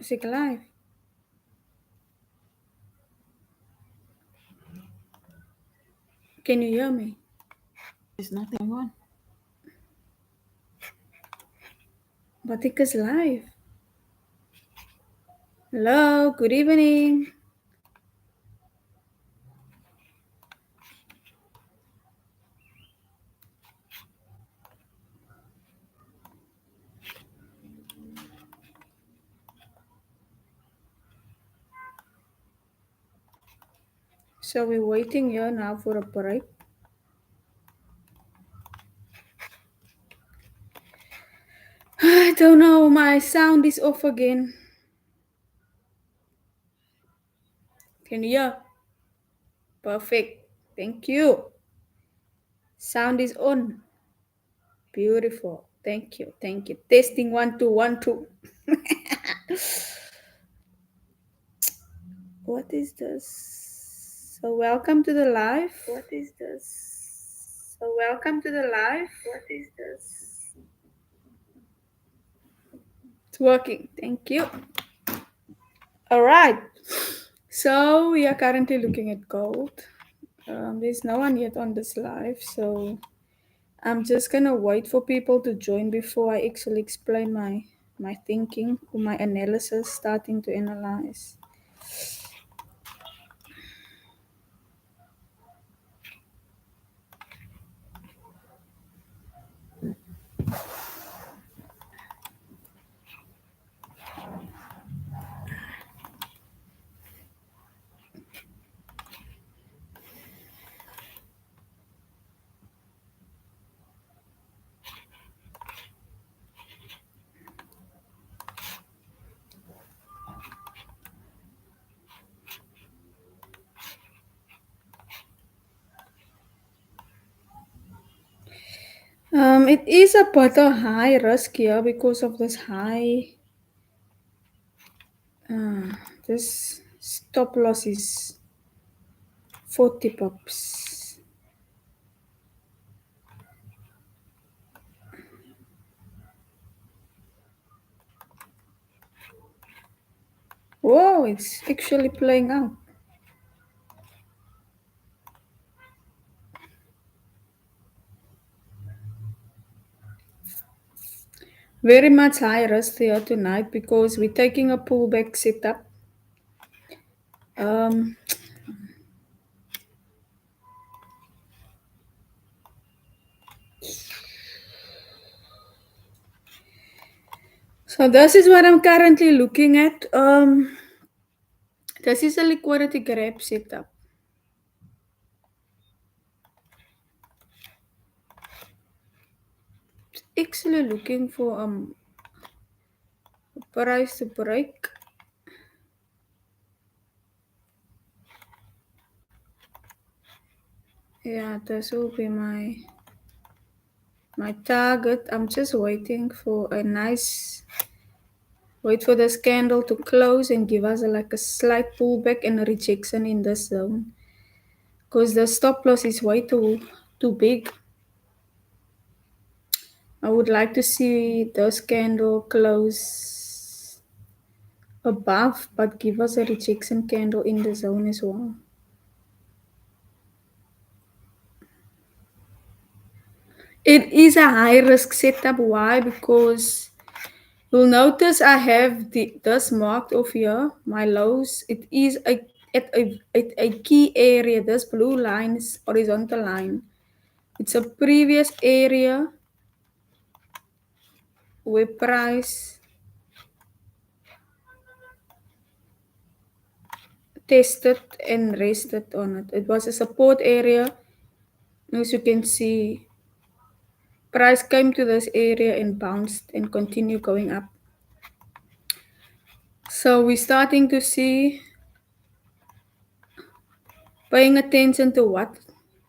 Is ik live? Can you hear me? There's nothing going on. But ik is live. Hello, good evening. So we're waiting here now for a break. I don't know, my sound is off again. Can you hear? Perfect. Thank you. Sound is on. Beautiful. Thank you. Thank you. Testing 1 2 1 2. What is this? So welcome to the live. What is this? So welcome to the live. What is this? It's working. Thank you. All right. So we are currently looking at gold. There's no one yet on this live, so I'm just gonna wait for people to join before I actually explain my thinking or my analysis, starting to analyze. It is a bit of high risk here because of this high. This stop loss is 40 pips. Whoa, it's actually playing out. Very much high risk here tonight because we're taking a pullback setup. Um, so this is what I'm currently looking at. This is a liquidity grab setup. Actually looking for a price to break. Yeah, this will be my target. I'm just waiting for a nice wait for this candle to close and give us like a slight pullback and a rejection in this zone. Because the stop loss is way too big. I would like to see this candle close above but give us a rejection candle in the zone as well. It is a high risk setup. Why? Because you'll notice I have this marked off here, my lows. It is at a key area. This blue line is horizontal line. It's a previous area where price tested and rested on it. It was a support area. As you can see, price came to this area and bounced and continued going up. So we're starting to see, paying attention to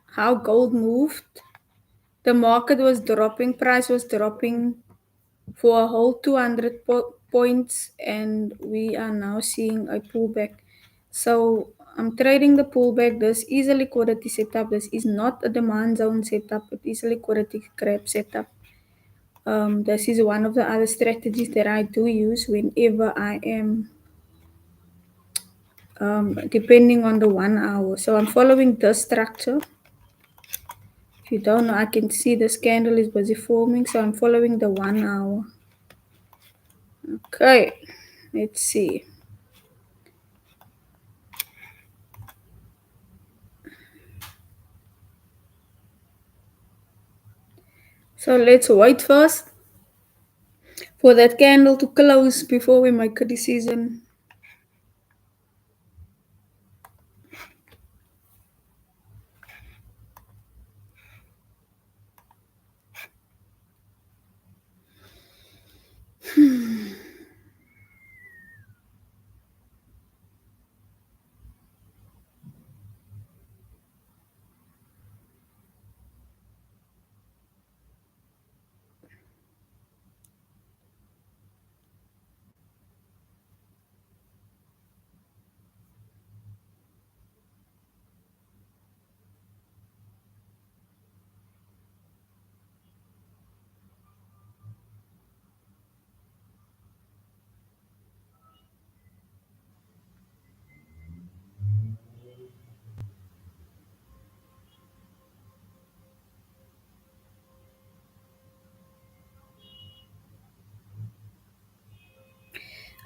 how gold moved. The market was dropping, price was dropping for a whole 200 points, and we are now seeing a pullback. So I'm trading the pullback. This is a liquidity setup. This is not a demand zone setup. It is a liquidity grab setup. This is one of the other strategies that I do use whenever I am depending on the 1 hour. So I'm following this structure. If you don't know, I can see this candle is busy forming, so I'm following the 1 hour. Okay, let's see. So let's wait first for that candle to close before we make a decision.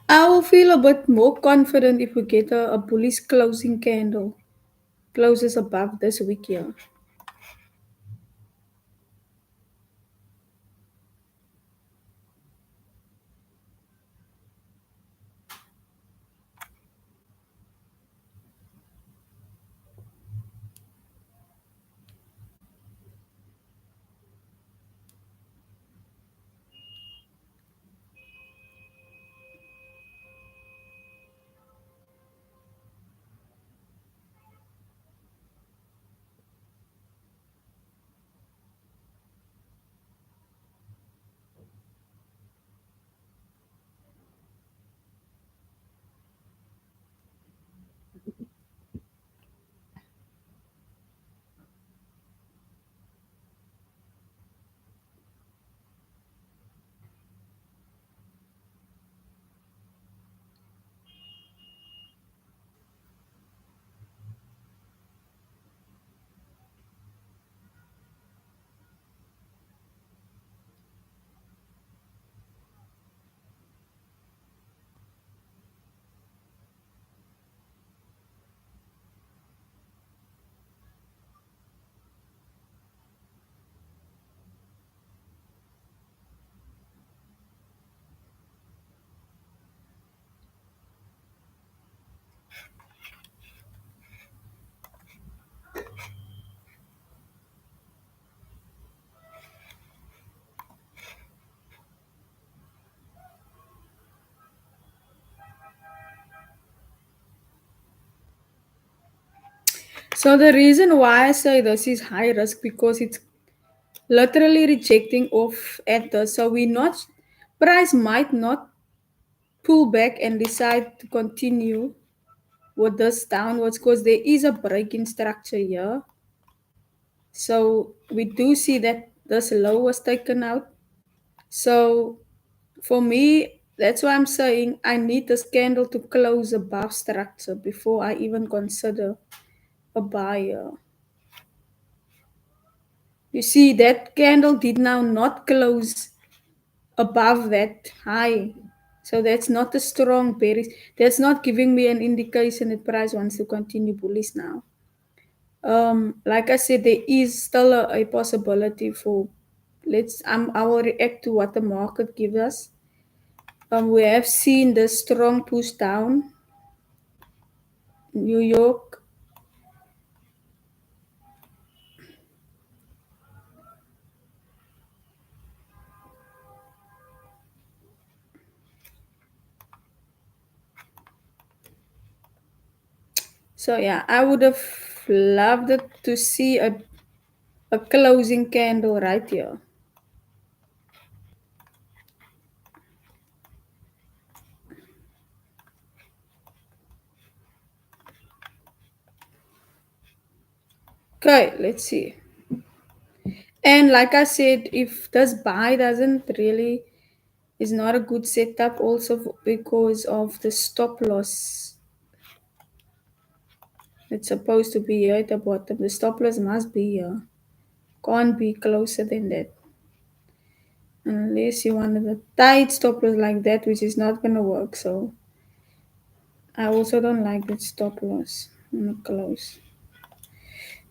I will feel a bit more confident if we get a bullish closing candle closes above this week here. So the reason why I say this is high risk because it's literally rejecting off at the so we not price might not pull back and decide to continue with this downwards because there is a break in structure here. So we do see that this low was taken out. So for me, that's why I'm saying I need this candle to close above structure before I even consider a buyer. You see, that candle did now not close above that high. So that's not a strong bearish. That's not giving me an indication that price wants to continue bullish now. Like I said, there is still a possibility for I will react to what the market gives us. We have seen the strong push down. New York. So yeah, I would have loved it to see a closing candle right here. Okay, let's see. And like I said, if this buy doesn't really is not a good setup also because of the stop loss. It's supposed to be here at the bottom. The stop loss must be here. Can't be closer than that. Unless you want a tight stop loss like that, which is not gonna work. So I also don't like that stop loss. I'm gonna close.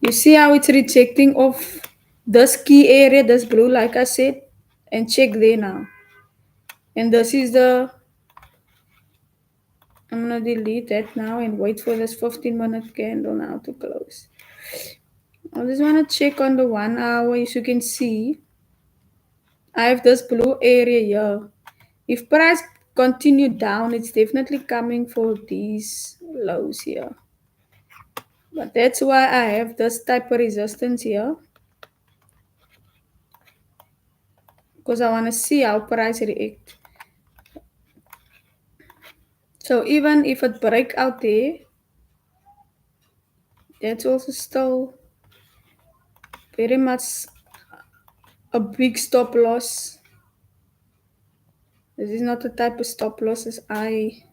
You see how it's rejecting off this key area, this blue, like I said, and check there now. And this is the, I'm gonna delete that now and wait for this 15-minute candle now to close. I just wanna check on the 1 hour. As you can see, I have this blue area here. If price continue down, it's definitely coming for these lows here. But that's why I have this type of resistance here. Because I want to see how price react. So even if it break out there, that's also still very much a big stop loss. This is not the type of stop losses I.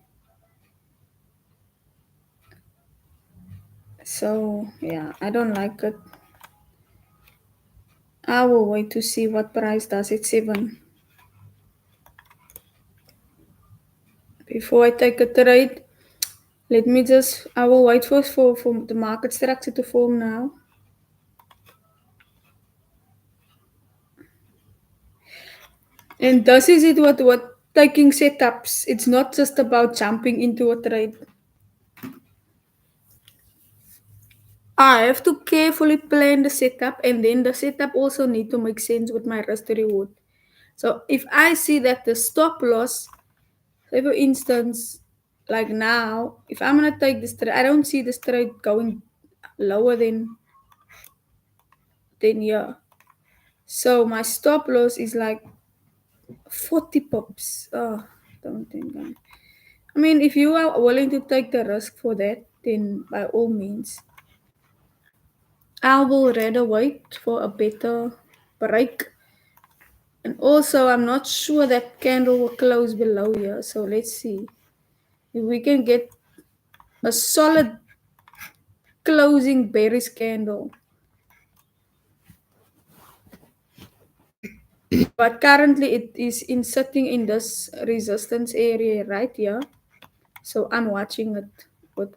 So yeah, I don't like it. I will wait to see what price does at 7 before I take a trade. Let me just. I will wait for the market structure to form now. And this is it what taking setups. It's not just about jumping into a trade. I have to carefully plan the setup, and then the setup also need to make sense with my risk to reward. So if I see that the stop loss, say for instance, like now, if I'm gonna take this trade, I don't see this trade going lower than here. So my stop loss is like 40 pops. Oh, don't think I mean, if you are willing to take the risk for that, then by all means. I will rather wait for a better break. And also, I'm not sure that candle will close below here. So let's see if we can get a solid closing bearish candle. But currently, it is in sitting in this resistance area right here. So I'm watching it with.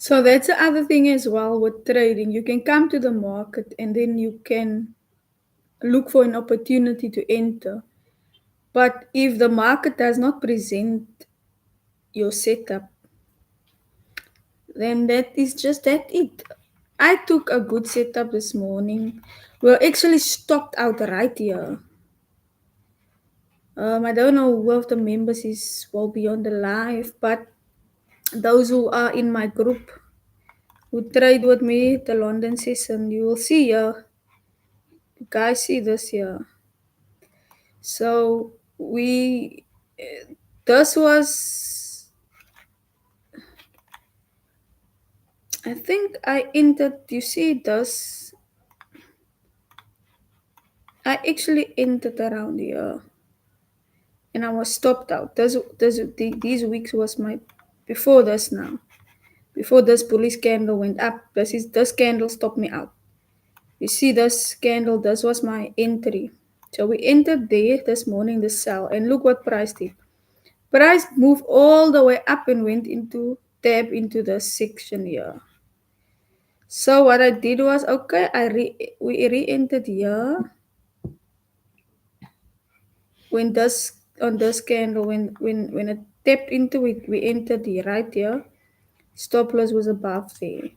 So that's the other thing as well with trading. You can come to the market and then you can look for an opportunity to enter. But if the market does not present your setup, then that is just that it. I took a good setup this morning. We're actually stopped out right here. I don't know who of the members is will be on the live, but those who are in my group who trade with me the London session, you will see here. You guys see this here. So we this was I think I entered you see this I actually entered around here and I was stopped out. These weeks was my before this now. Before this police candle went up, this candle stopped me out. You see this candle, this was my entry. So we entered there this morning, the sell, and look what price did. Price moved all the way up and went into tab into the section here. So what I did was okay, we re-entered here when this on this candle when it tapped into it, we entered the right here. Stop loss was above there.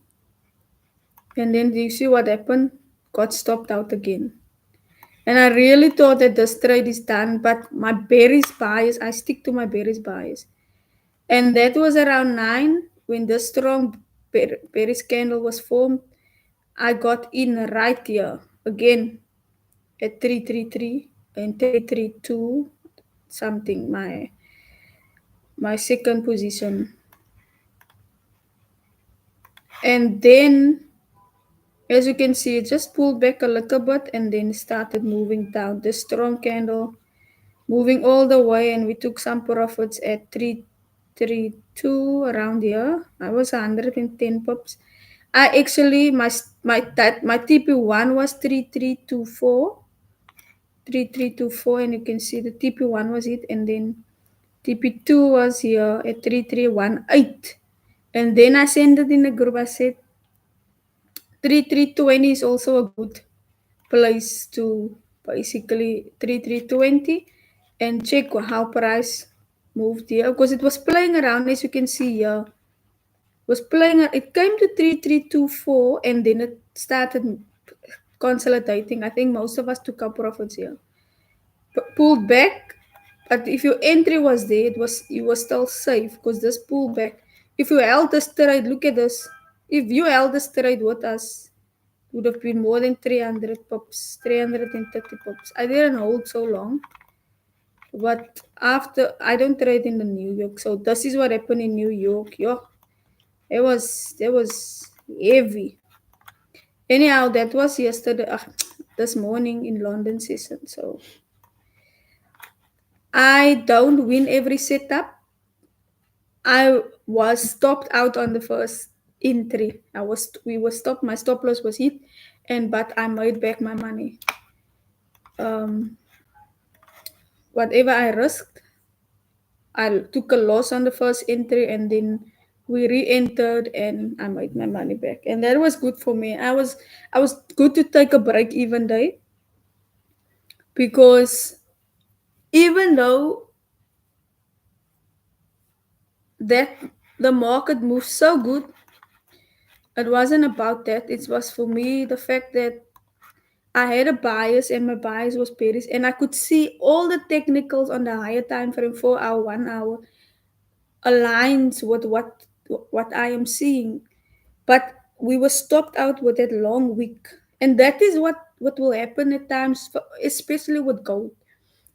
And then do you see what happened? Got stopped out again. And I really thought that this trade is done, but my bearish bias, I stick to my bearish bias. And that was around 9 when the strong bearish candle was formed. I got in right here again at 333 and 332 something my second position. And then as you can see, it just pulled back a little bit and then started moving down. The strong candle moving all the way, and we took some profits at 332 around here. I was 110 pips. I actually my TP1 was 3324, 3324, and you can see the TP1 was it, and then TP2 was here at 3318. And then I sent it in the group. I said 3320 is also a good place to basically 3320 and check how price moved here because it was playing around as you can see here was playing it came to 3324 and then it started consolidating. I think most of us took our profits here, pulled back, but if your entry was there it was you were still safe because this pullback, if you held this trade, look at this, if you held this trade with us would have been more than 300 pips, 330 pips. I didn't hold so long, but after I don't trade in the New York, so this is what happened in New York. Yo, it was heavy. Anyhow, that was yesterday, this morning in London session. So I don't win every setup. I was stopped out on the first entry. We were stopped. My stop loss was hit, and but I made back my money. Um, Whatever I risked, I took a loss on the first entry and then we re-entered and I made my money back. And that was good for me. I was good to take a break even day because even though that the market moved so good, it wasn't about that. It was for me the fact that I had a bias and my bias was bearish and I could see all the technicals on the higher time frame 4 hour, 1 hour aligns with what I am seeing. But we were stopped out with that long week, and that is what will happen at times, especially with gold.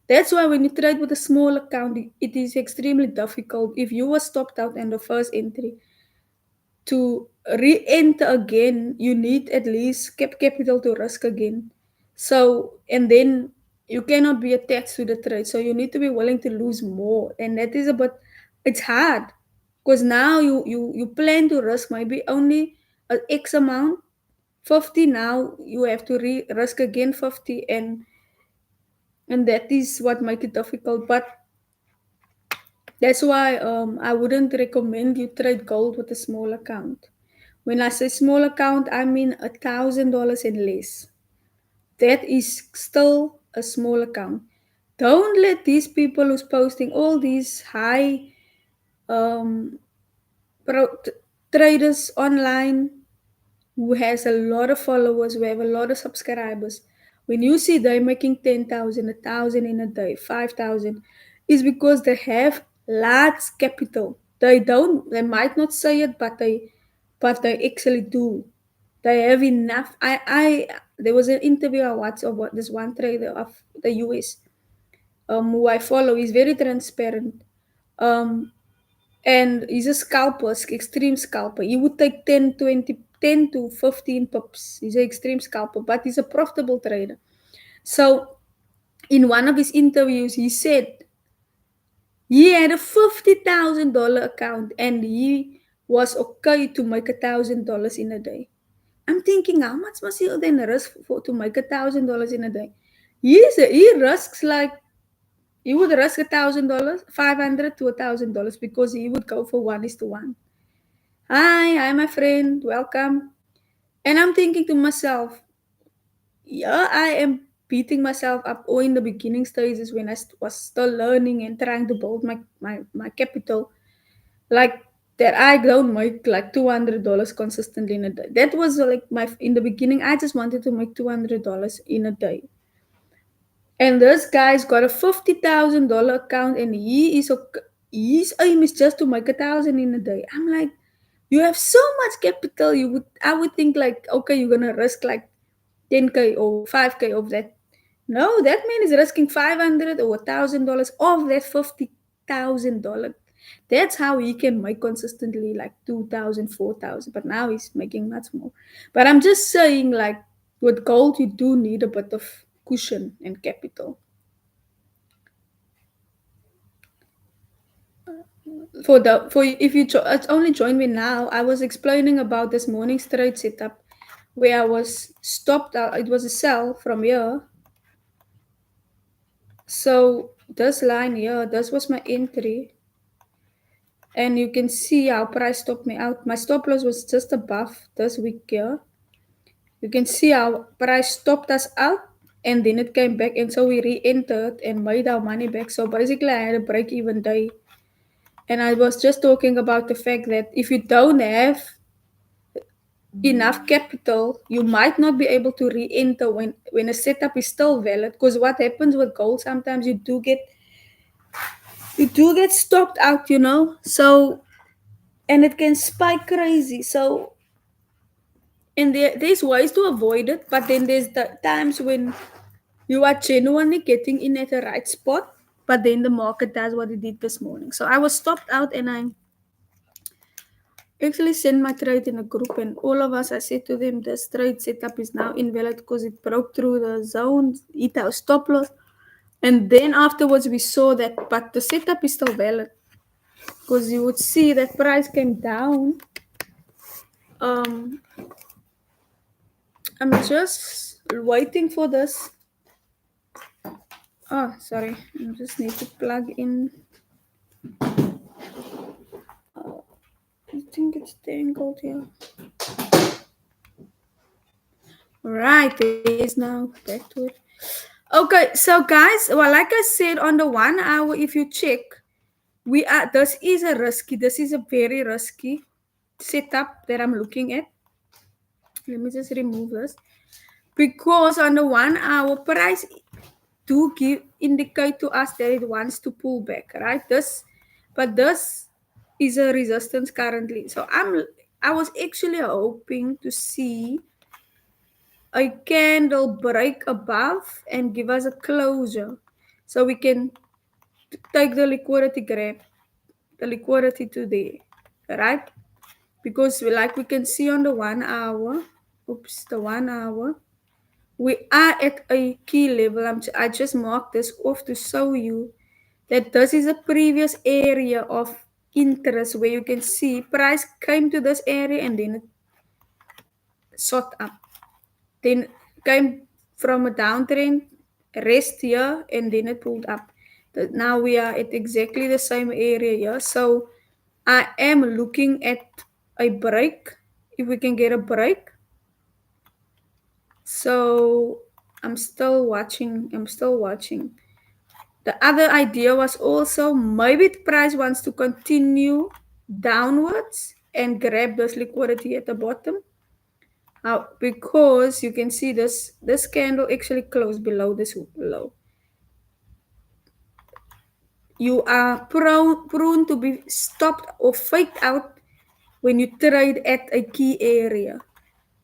That's why when you trade with a small account, it is extremely difficult. If you were stopped out in the first entry, to re-enter again, you need at least capital to risk again. So, and then you cannot be attached to the trade. So you need to be willing to lose more. And that is about, it's hard. Because now you plan to risk maybe only an X amount, 50 now you have to risk again 50 and that is what make it difficult. But that's why I wouldn't recommend you trade gold with a small account. When I say small account, I mean $1,000 and less. That is still a small account. Don't let these people who's posting all these high um, pro- t- traders online who has a lot of followers, who have a lot of subscribers. When you see they making 10,000, 1,000 in a day, 5,000, is because they have large capital. They don't, they might not say it, but they actually do. They have enough. There was an interview I watched of this one trader of the US, who I follow. He's very transparent. Um, and he's a scalper, extreme scalper. He would take 10, 20, 10 to 15 pips. He's an extreme scalper, but he's a profitable trader. So in one of his interviews, he said he had a $50,000 account and he was okay to make $1,000 in a day. I'm thinking, how much must he then risk for to make $1,000 in a day? He risks like he would risk $1,000, 500 to $1,000 because he would go for 1:1. Hi, my friend, welcome. And I'm thinking to myself, yeah, I am beating myself up all in the beginning stages when I was still learning and trying to build my capital. Like that, I don't make like $200 consistently in a day. That was like in the beginning, I just wanted to make $200 in a day. And this guy's got a $50,000 account, and his aim is just to make 1,000 in a day. I'm like, you have so much capital. I would think like, okay, you're gonna risk like 10K or 5K of that. No, that man is risking 500 or $1,000 of that $50,000. That's how he can make consistently like 2,000, 4,000. But now he's making much more. But I'm just saying, like, with gold, you do need a bit of cushion and capital. For if you only join me now, I was explaining about this morning's trade setup where I was stopped out. It was a sell from here. So this line here, this was my entry, and you can see how price stopped me out. My stop loss was just above this week here. You can see how price stopped us out, and then it came back, and so we re-entered and made our money back. So basically, I had a break-even day. And I was just talking about the fact that if you don't have enough capital, you might not be able to re-enter when a setup is still valid. Because what happens with gold, sometimes you do get stopped out, So and it can spike crazy. So and there's ways to avoid it, but then there's the times when you are genuinely getting in at the right spot, but then the market does what it did this morning. So I was stopped out, and I actually sent my trade in a group, and all of us, I said to them, this trade setup is now invalid because it broke through the zone, hit our stop loss. And then afterwards we saw that, but the setup is still valid because you would see that price came down. um I'm just waiting for this. Oh, sorry, I just need to plug in. I think it's tangled here. Right, there is now. Back to it. Okay, so guys, well, like I said, on the 1 hour, if you check, this is a very risky setup that I'm looking at. Let me just remove this. Because on the 1 hour, price do indicate to us that it wants to pull back, right? This is a resistance currently. So I was actually hoping to see a candle break above and give us a closure, so we can take the liquidity grab, the liquidity today, right? Because like we can see on the 1 hour, the 1 hour, we are at a key level. I just marked this off to show you that this is a previous area of interest where you can see price came to this area and then it shot up. Then came from a downtrend, rest here, and then it pulled up. Now we are at exactly the same area here. So I am looking at a break if we can get a break. So I'm still watching. I'm still watching. The other idea was also maybe the price wants to continue downwards and grab this liquidity at the bottom. Because you can see this candle actually closed below this low. You are prone to be stopped or faked out when you trade at a key area.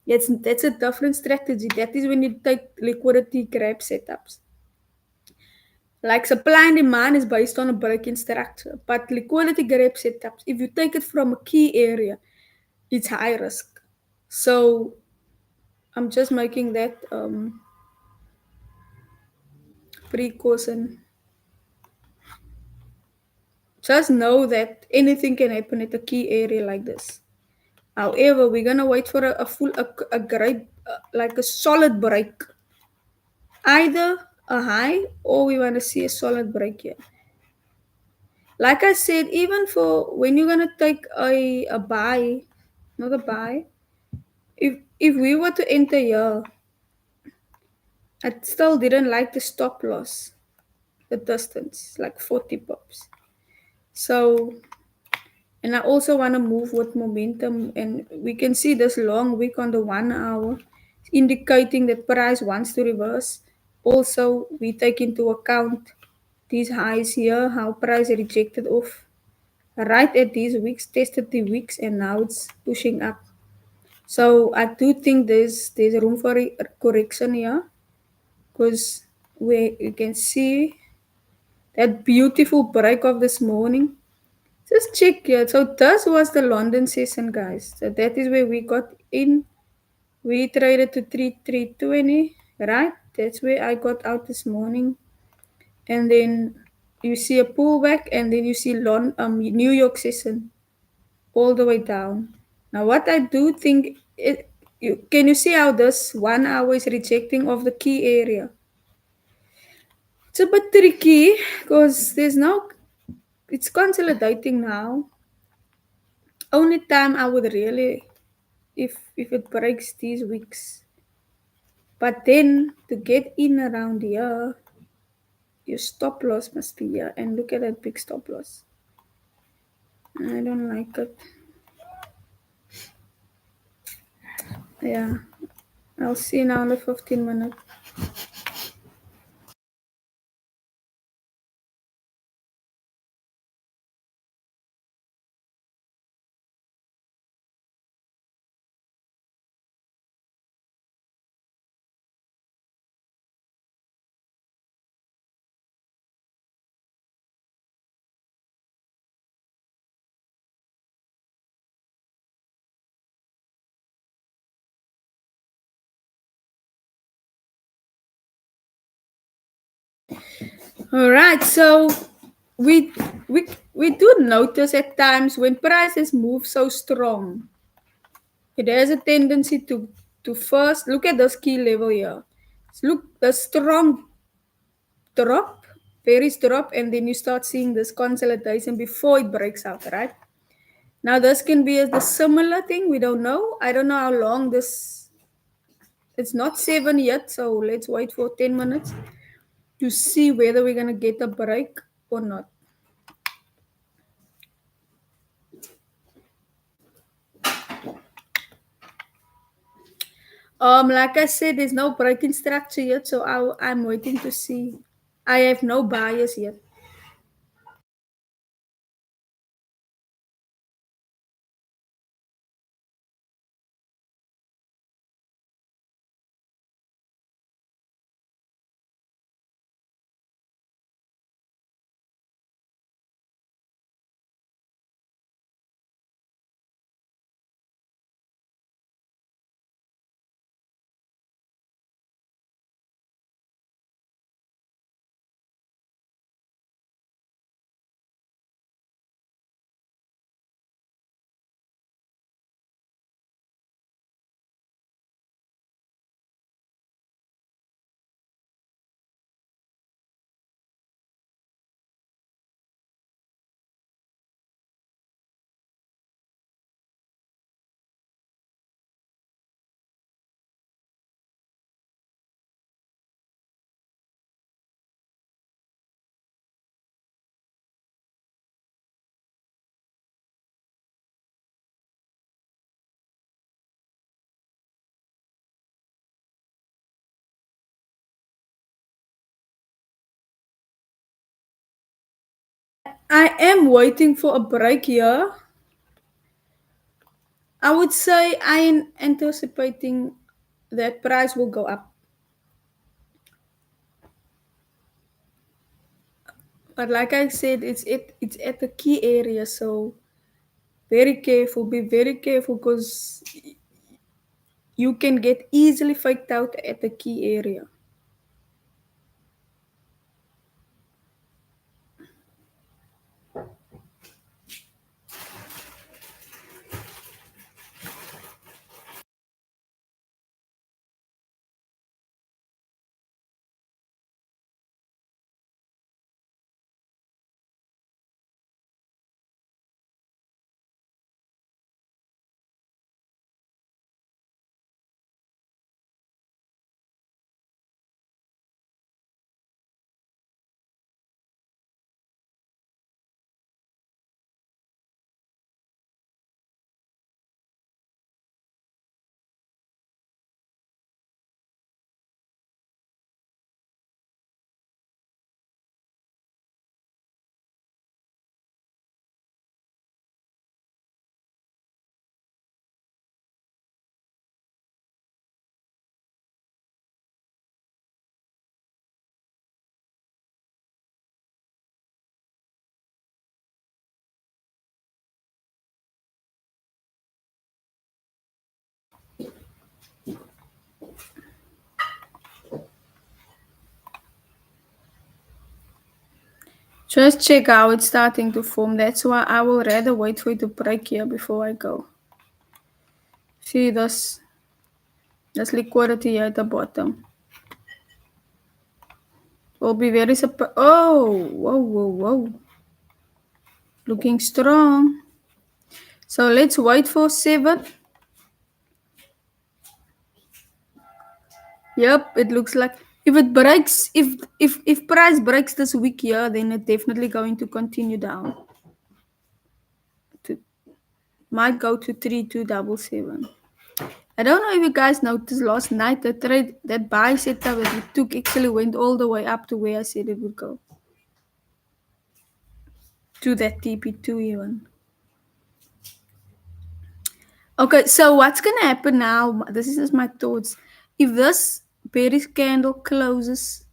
That's a different strategy. That is when you take liquidity grab setups. Like supply and demand is based on a break-in structure, but liquidity grab setups, if you take it from a key area, it's high risk. So I'm just making that precaution. Just know that anything can happen at a key area like this. However, we're gonna wait for a great like a solid break, either a high or we want to see a solid break here. Like I said, even for when you're gonna take a buy, not a buy. If we were to enter here, I still didn't like the stop loss, the distance, like 40 pops. So, and I also want to move with momentum, and we can see this long wick on the 1 hour, indicating that price wants to reverse. Also, we take into account these highs here, how price rejected off right at these wicks, tested the wicks, and now it's pushing up. So I do think there's room for a correction here because we you can see that beautiful break of this morning. Just check here. So this was the London session, guys. So that is where we got in. We traded to 3,320, right? That's where I got out this morning. And then you see a pullback, and then you see New York session all the way down. Now, what I do think, can you see how this 1 hour is rejecting of the key area? It's a bit tricky because there's no, it's consolidating now. Only time I would really, if it breaks these weeks. But then to get in around here, your stop loss must be here. And look at that big stop loss. I don't like it. Yeah, I'll see now in the 15 minutes. All right, so we we we do notice at times when prices move so strong, it has a tendency to first look at this key level here. Look the strong drop, very drop, and then you start seeing this consolidation before it breaks out, right? Now this can be the similar thing. We don't know. I don't know how long this. It's not 7 yet, so let's wait for 10 minutes to see whether we're gonna get a break or not. Like I said, there's no breaking structure yet, so I'm waiting to see. I have no bias yet. I am waiting for a break here. I would say I am anticipating that price will go up. But like I said, it's at the key area, so very careful. Be very careful because you can get easily faked out at the key area. Just check how it's starting to form. That's why I will rather wait for it to break here before I go. See this liquidity here at the bottom. Will be very surprised. Oh, whoa, whoa, whoa. Looking strong. So let's wait for 7. Yep, it looks like if it breaks, if price breaks this week here, then it's definitely going to continue down. To, might go to 3277. I don't know if you guys noticed last night the trade that buy setup that we took actually went all the way up to where I said it would go. To that TP2 even. Okay, so what's gonna happen now? This is just my thoughts. If this bearish candle closes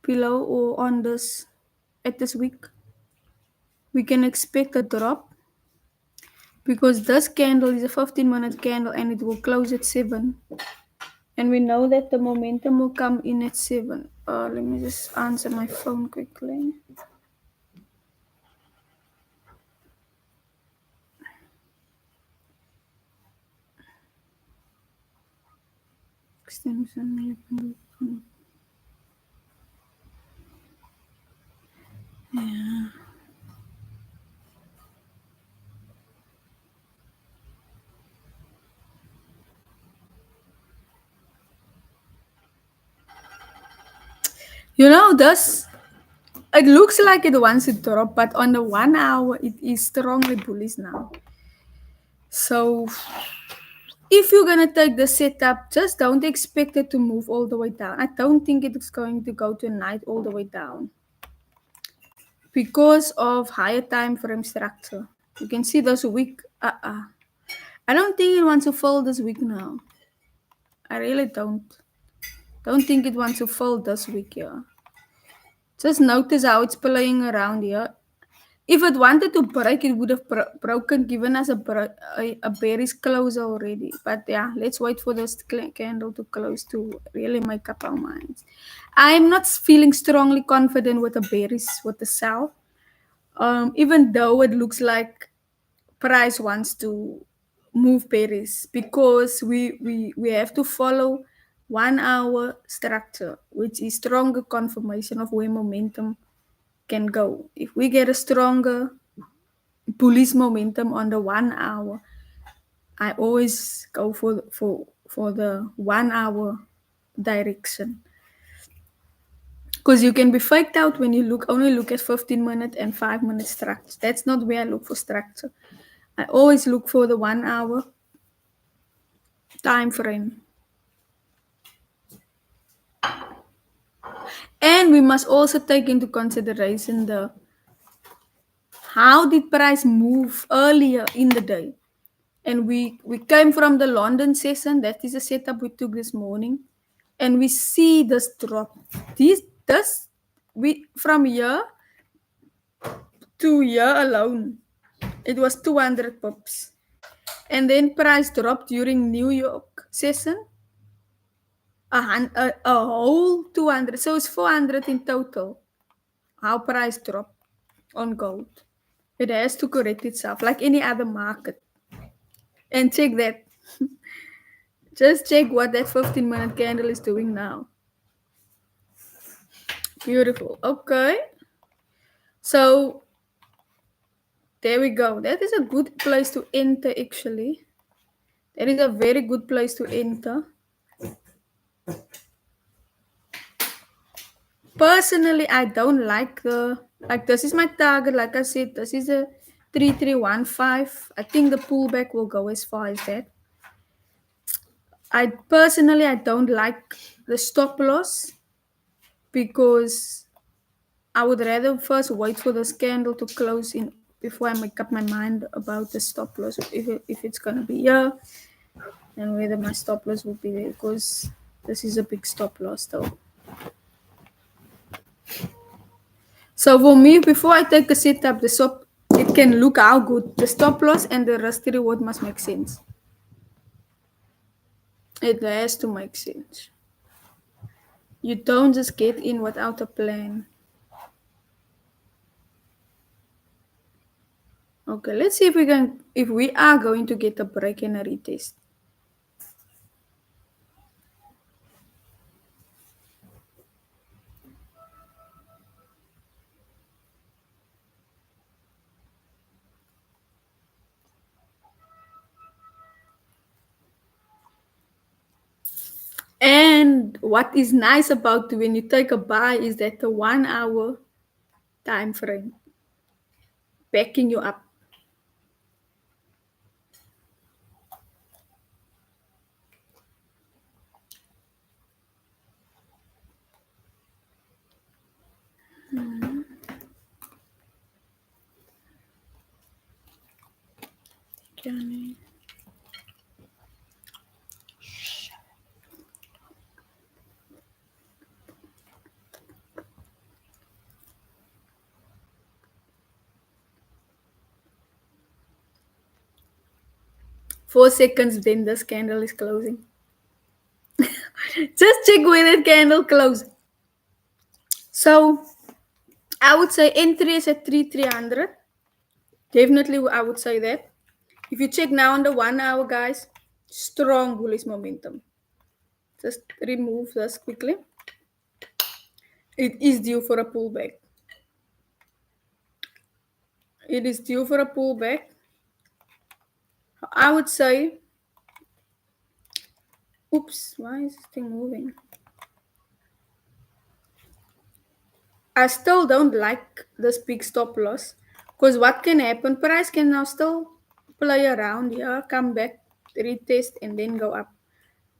below or on this at this week, we can expect a drop because this candle is a 15-minute candle and it will close at 7. And we know that the momentum will come in at 7. Let me just answer my phone quickly. Yeah. You know, this it looks like it wants to drop, but on the 1 hour, it is strongly bullish now. So, if you're gonna take the setup, just don't expect it to move all the way down. I don't think it's going to go tonight all the way down because of higher time frame structure. You can see this week. I don't think it wants to fall this week now. I really don't. Don't think it wants to fall this week, yeah. Just notice how it's playing around here. If it wanted to break, it would have broken, given us a bearish close already. But yeah, let's wait for this candle to close to really make up our minds. I'm not feeling strongly confident with the bearish, with the sell. Even though it looks like price wants to move bearish, because we have to follow 1 hour structure, which is stronger confirmation of where momentum can go. If we get a stronger bullish momentum on the 1 hour, I always go for the 1 hour direction. Because you can be faked out when you only look at 15-minute and 5-minute structure. That's not where I look for structure. I always look for the 1 hour time frame. And we must also take into consideration the how did price move earlier in the day? And we came from the London session. That is a setup we took this morning, and we see this drop. This we from here to here alone, it was 200 pips, and then price dropped during New York session a whole 200. So it's 400 in total. How price dropped on gold. It has to correct itself like any other market. And check that. Just check what that 15-minute candle is doing now. Beautiful. Okay. So there we go. That is a good place to enter actually. That is a very good place to enter. Personally, I don't like the like this is my target. Like I said, this is a 3315. I think the pullback will go as far as that. I don't like the stop loss because I would rather first wait for this candle to close in before I make up my mind about the stop loss. If it's gonna be here and whether my stop loss will be there because this is a big stop loss though. So for me, before I take a setup, the stop it can look how good. The stop loss and the risk to reward must make sense. It has to make sense. You don't just get in without a plan. Okay, let's see if we are going to get a break and a retest. And what is nice about when you take a buy is that the 1 hour time frame backing you up. Okay. 4 seconds, then this candle is closing. Just check when that candle closes. So I would say entry is at 3,300. Definitely, I would say that. If you check now on the 1 hour, guys, strong bullish momentum. Just remove this quickly. It is due for a pullback. It is due for a pullback. I would say, oops, why is this thing moving? I still don't like this big stop loss because what can happen? Price can now still play around here, come back, retest, and then go up.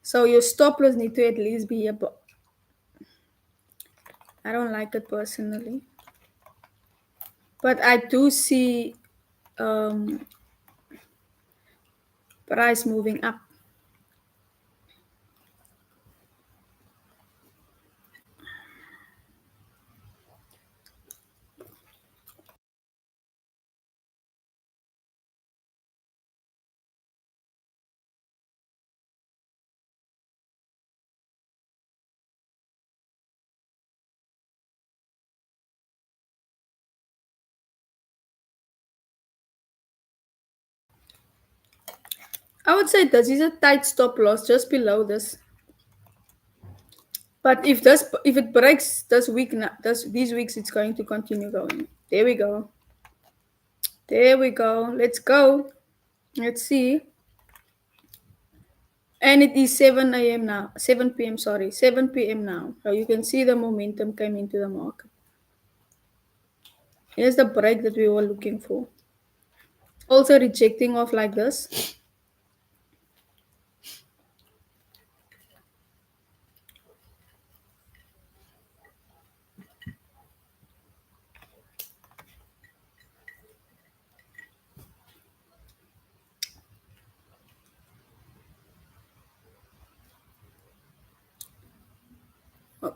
So your stop loss need to at least be above. I don't like it personally, but I do see price moving up. I would say this is a tight stop loss just below this. But if it breaks this week, these weeks, it's going to continue going. There we go. There we go. Let's go. Let's see. And it is 7 a.m. now. 7 p.m. Sorry, 7 p.m. now. So you can see the momentum came into the market. Here's the break that we were looking for. Also rejecting off like this.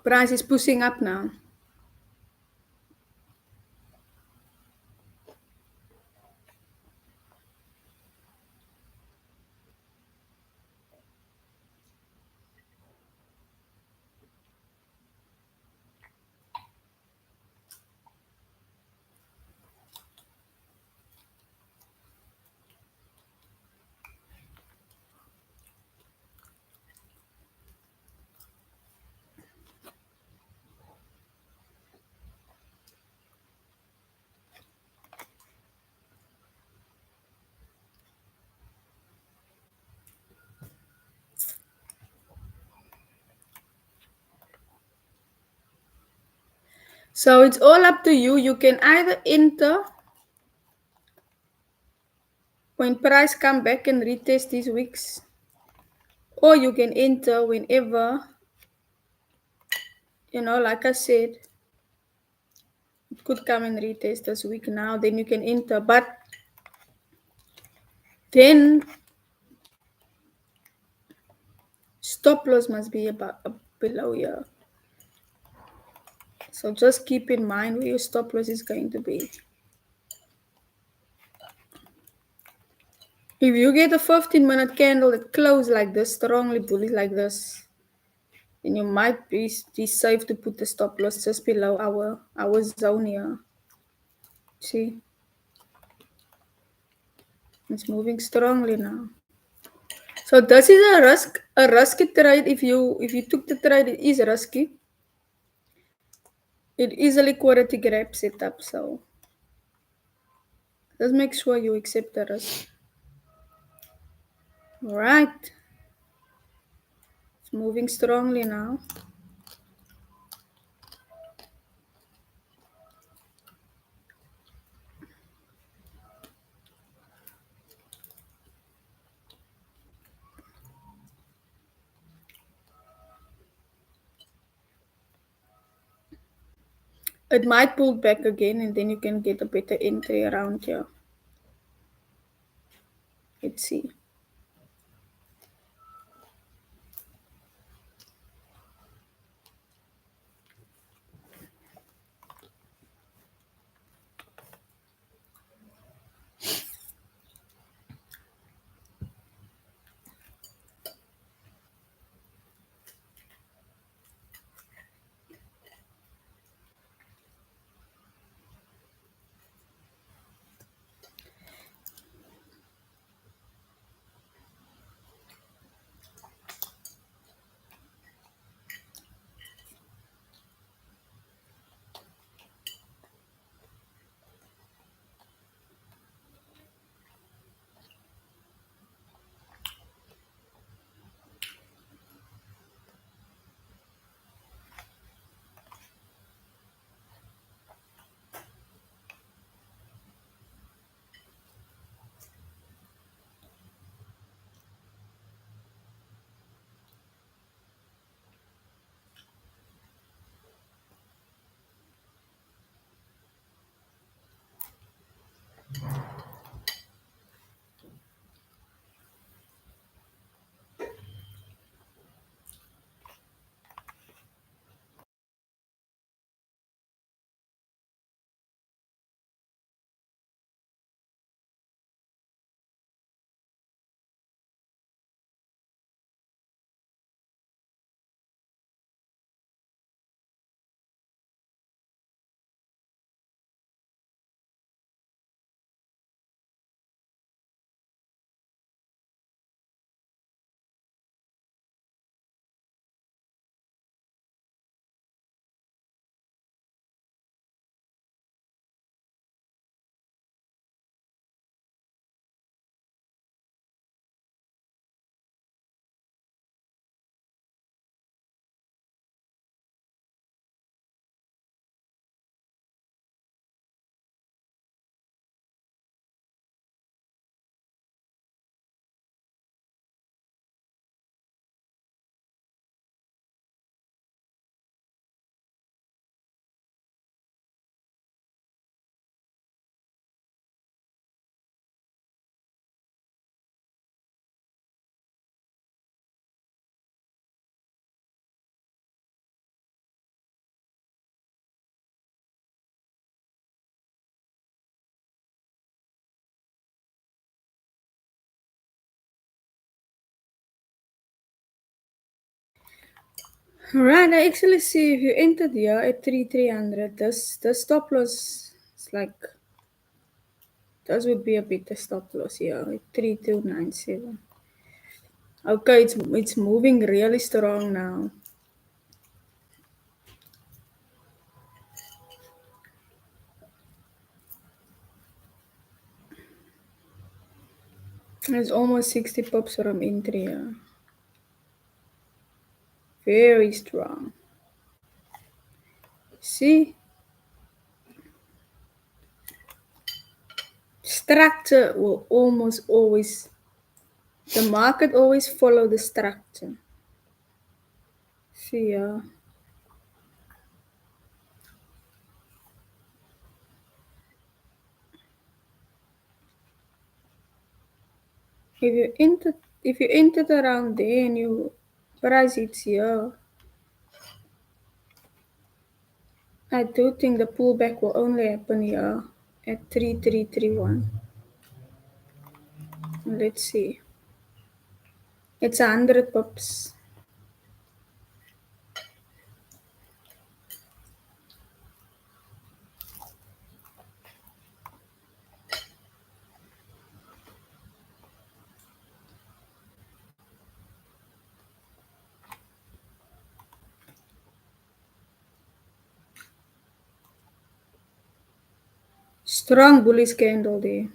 Price is pushing up now. So it's all up to you. You can either enter when price come back and retest these weeks, or you can enter whenever, like I said, it could come and retest this week now, then you can enter. But then stop loss must be about below here. So just keep in mind where your stop loss is going to be. If you get a 15-minute candle that closes like this, strongly bullish like this, then you might be safe to put the stop loss just below our zone here. See, it's moving strongly now. So this is a risky trade. If you took the trade, it is risky. It is a liquidity grab setup, so just make sure you accept the risk. All right, it's moving strongly now. It might pull back again, and then you can get a better entry around here. Let's see. Right, I actually see if you entered here at 3,300, this the stop loss is like this would be a better stop loss here at 3,297. Okay, it's moving really strong now. It's almost 60 pips from entry here. Very strong. See, structure will almost always the market always follow the structure. See, if you entered around there and you price it here, I do think the pullback will only happen here at 3,331. Let's see. It's 100 pips. Strong bullish candle there.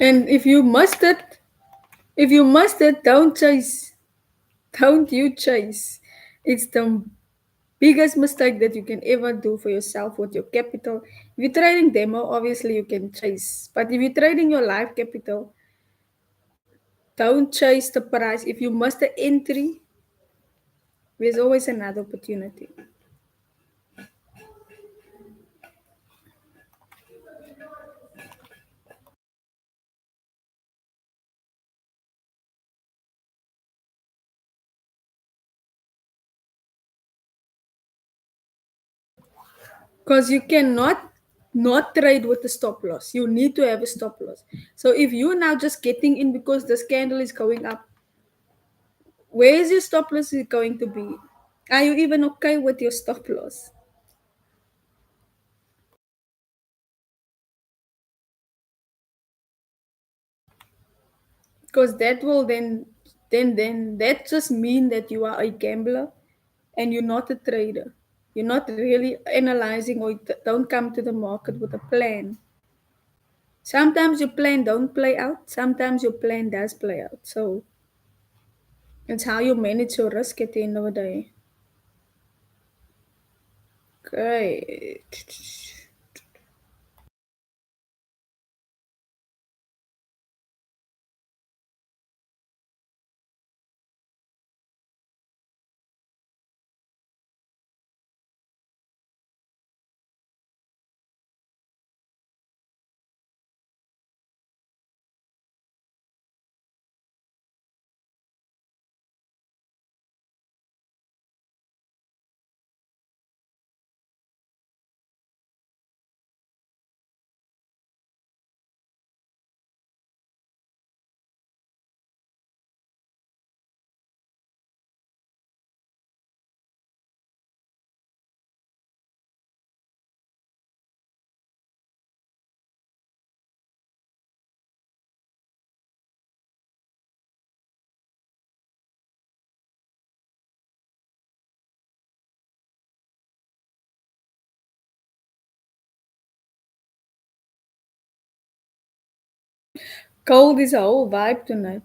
And if you must it, don't chase. Don't you chase. It's the biggest mistake that you can ever do for yourself with your capital. If you're trading demo, obviously you can chase. But if you're trading your live capital, don't chase the price. If you must the entry, there's always another opportunity. Because you cannot not trade with the stop loss. You need to have a stop loss. So if you're now just getting in because this candle is going up, where is your stop loss is going to be? Are you even okay with your stop loss? Because that will then that just mean that you are a gambler and you're not a trader. You're not really analyzing or don't come to the market with a plan. Sometimes your plan don't play out. Sometimes your plan does play out. So it's how you manage your risk at the end of the day. Great. Cold is a whole vibe tonight.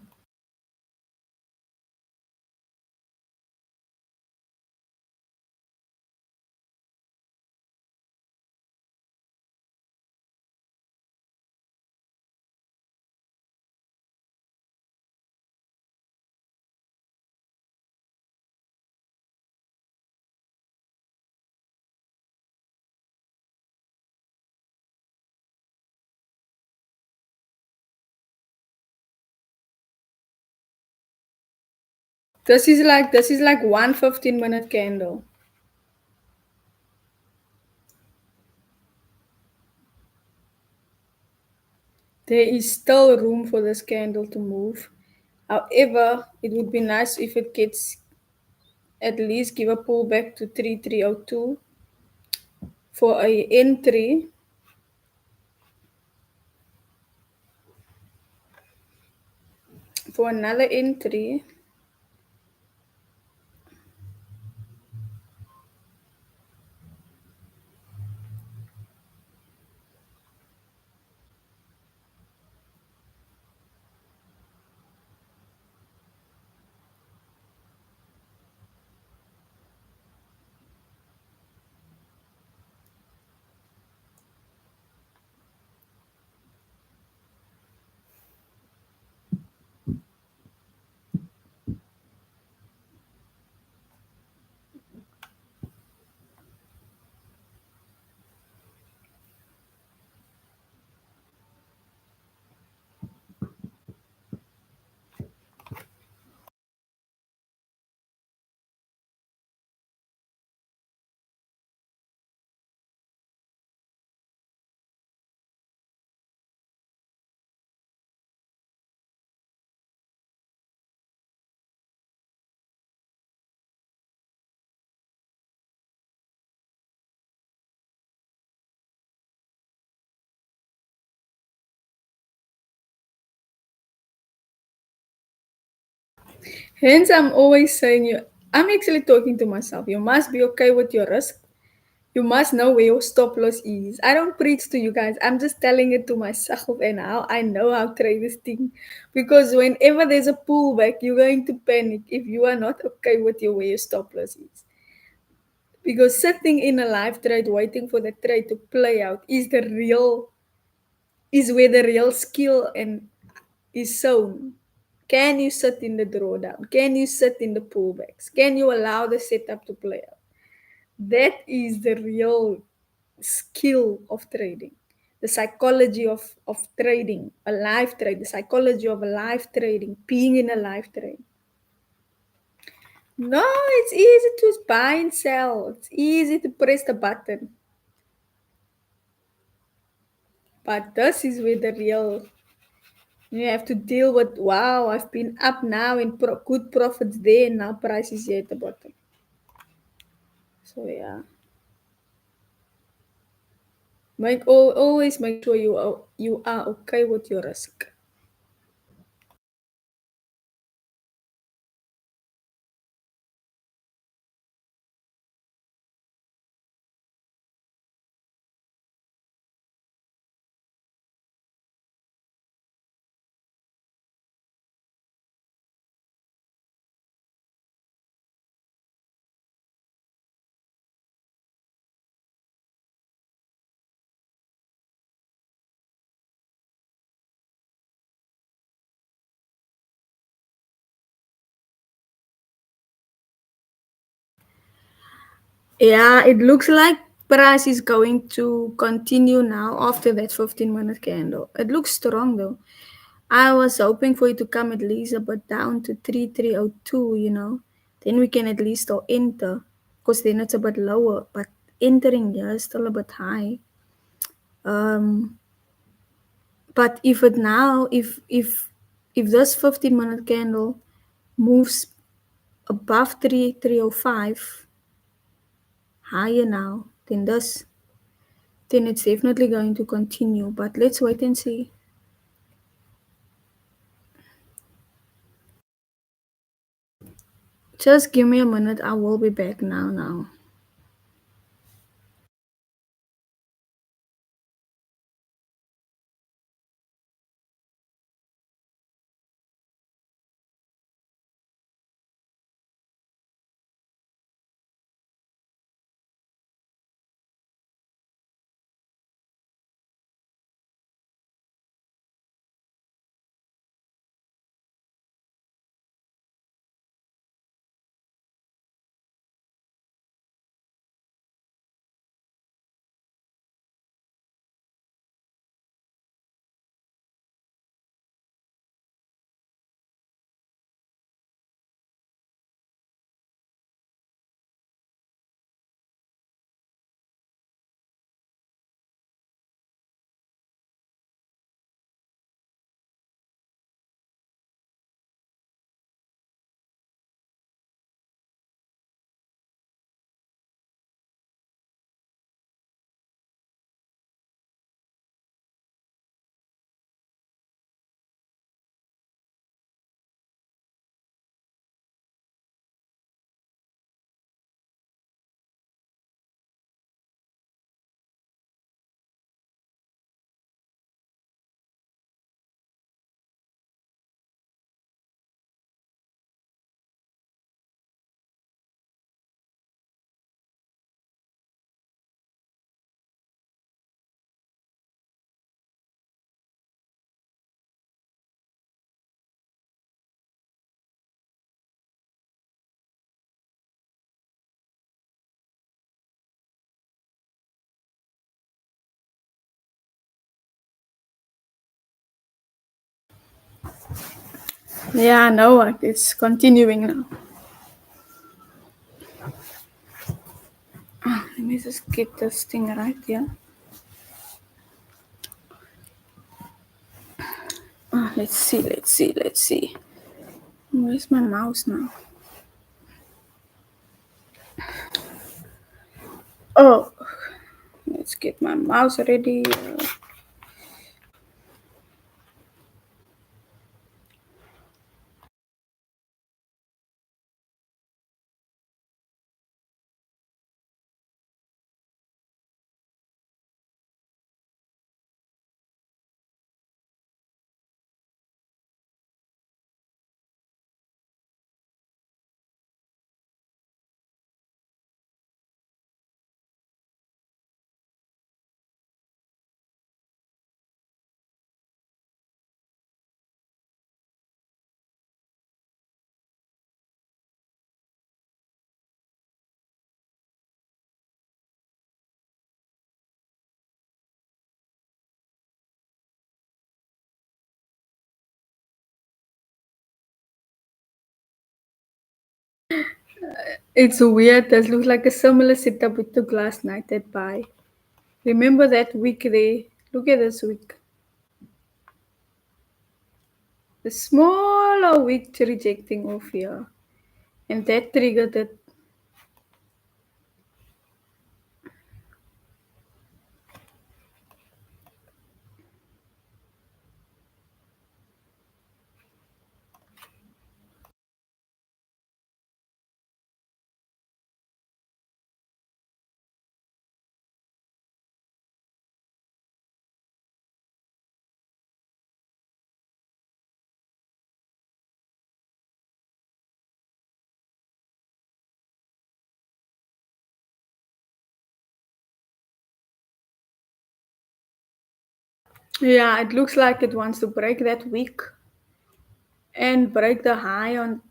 This is like 1 15-minute candle. There is still room for this candle to move. However, it would be nice if it gets at least give a pullback to 3302 for a entry. For another entry, hence I'm always saying I'm actually talking to myself. You must be okay with your risk. You must know where your stop loss is. I don't preach to you guys. I'm just telling it to myself and how I know how traders think. Because whenever there's a pullback, you're going to panic if you are not okay with your where your stop loss is. Because sitting in a live trade waiting for the trade to play out is where the real skill and is shown. Can you sit in the drawdown? Can you sit in the pullbacks? Can you allow the setup to play out? That is the real skill of trading. The psychology of trading, a live trade, the psychology of a live trading, being in a live trade. No, it's easy to buy and sell. It's easy to press the button. But this is where the real you have to deal with. Wow, I've been up now and good profits there, and now price is here at the bottom. So yeah, always make sure you are okay with your risk. Yeah, it looks like price is going to continue now after that 15-minute candle. It looks strong though. I was hoping for it to come at least a bit down to 3302. Then we can at least still enter because then it's a bit lower. But entering here is still a bit high. Um, but if this 15-minute candle moves above 3305 higher now, then it's definitely going to continue. But let's wait and see. Just give me a minute. I will be back now. Yeah, no, it's continuing now. Let me just get this thing right here. Let's see. Where's my mouse now? Oh, let's get my mouse ready. It's weird. This looks like a similar setup we took last night at Pi. Remember that week there? Look at this week. The smaller week rejecting off here. And that triggered it. Yeah, it looks like it wants to break that week and break the high on.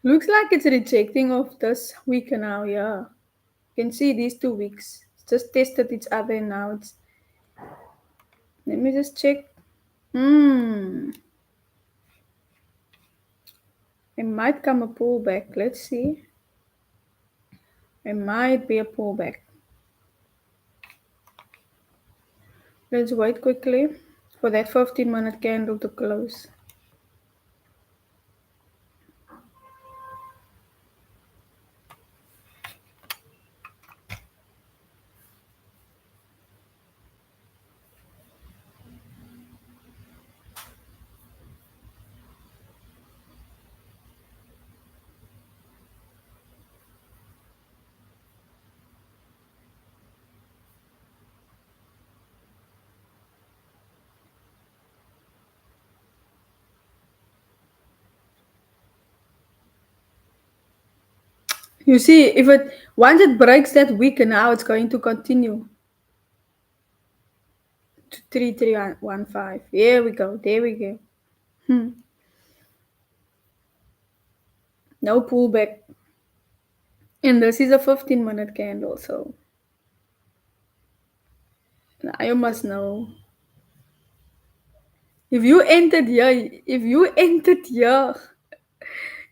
Looks like it's rejecting of this week now, yeah. You can see these 2 weeks. It's just tested each other now. Let me just check. Hmm. It might come a pullback. Let's see. It might be a pullback. Let's wait quickly for that 15-minute candle to close. You see, if it once it breaks that week, now it's going to continue to 3315. Here we go. There we go. Hmm. No pullback. And this is a 15-minute candle, so now you must know. If you entered here,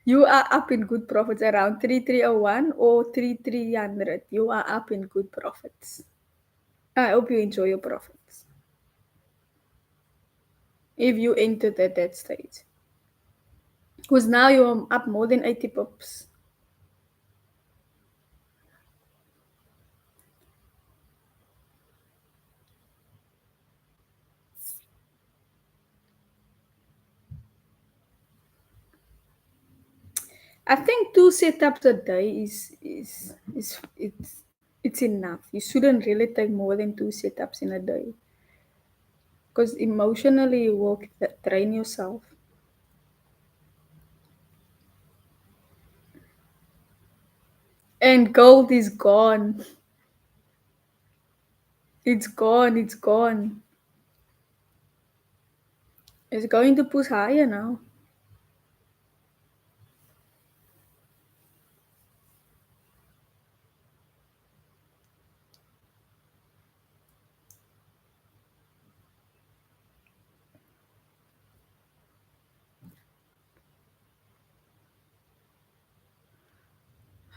you are up in good profits around 3301 or 3300. You are up in good profits. I hope you enjoy your profits. If you entered at that stage. Because now you are up more than 80 pips. I think two setups a day is it's enough. You shouldn't really take more than two setups in a day. Because emotionally you will drain yourself. And gold is gone. It's gone, it's gone. It's going to push higher now.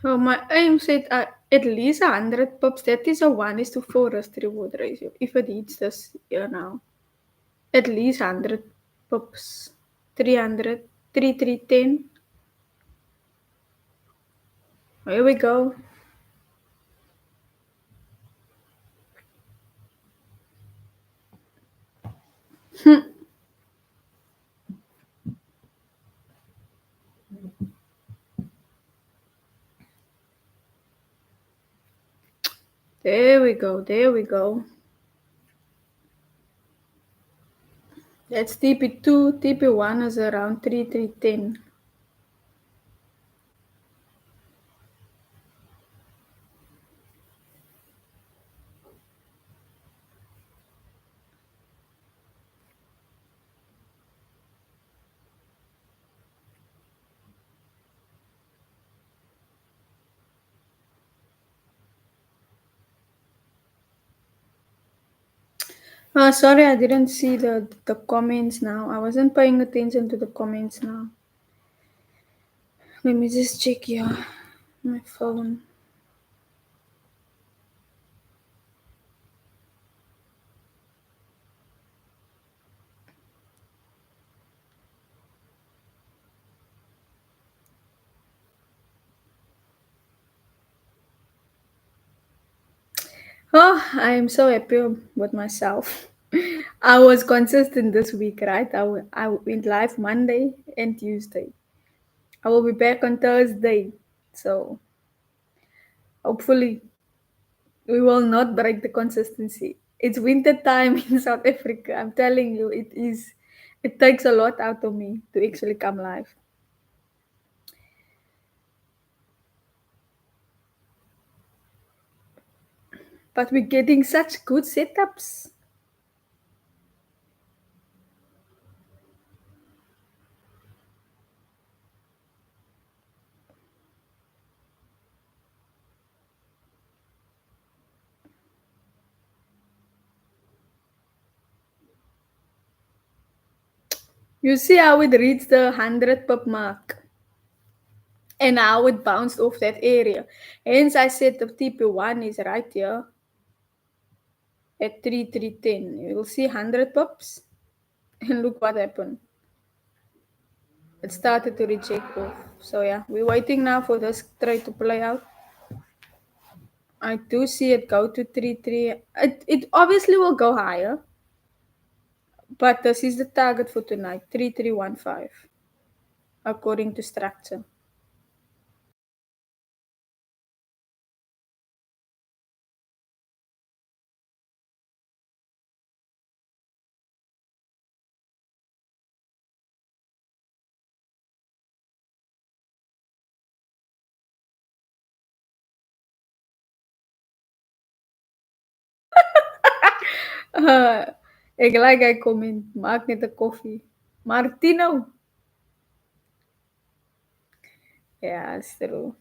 So my aim said at least 100 pips. That is a 1 is to 4 risk reward ratio. If it hits this here now. At least 100 pips. 300, 310. Here we go. There we go. There we go. That's TP2. TP1 is around 3310. Sorry, I didn't see the comments now. I wasn't paying attention to the comments now. Let me just check here. My phone. Oh, I am so happy with myself. I was consistent this week, right? I went live Monday and Tuesday. I will be back on Thursday. So hopefully we will not break the consistency. It's winter time in South Africa. I'm telling you, it is. It takes a lot out of me to actually come live. But we're getting such good setups. You see how it reached the 100 pip mark and how it bounced off that area. Hence, I said the TP1 is right here at 3310. You will see 100 pips and look what happened. It started to reject off. So, yeah, we're waiting now for this trade to play out. I do see it go to 33. It obviously will go higher, but this is the target for tonight 3315, according to structure. Uh, ek like hy comment, maak net 'n koffie. Martino. Ja, is true.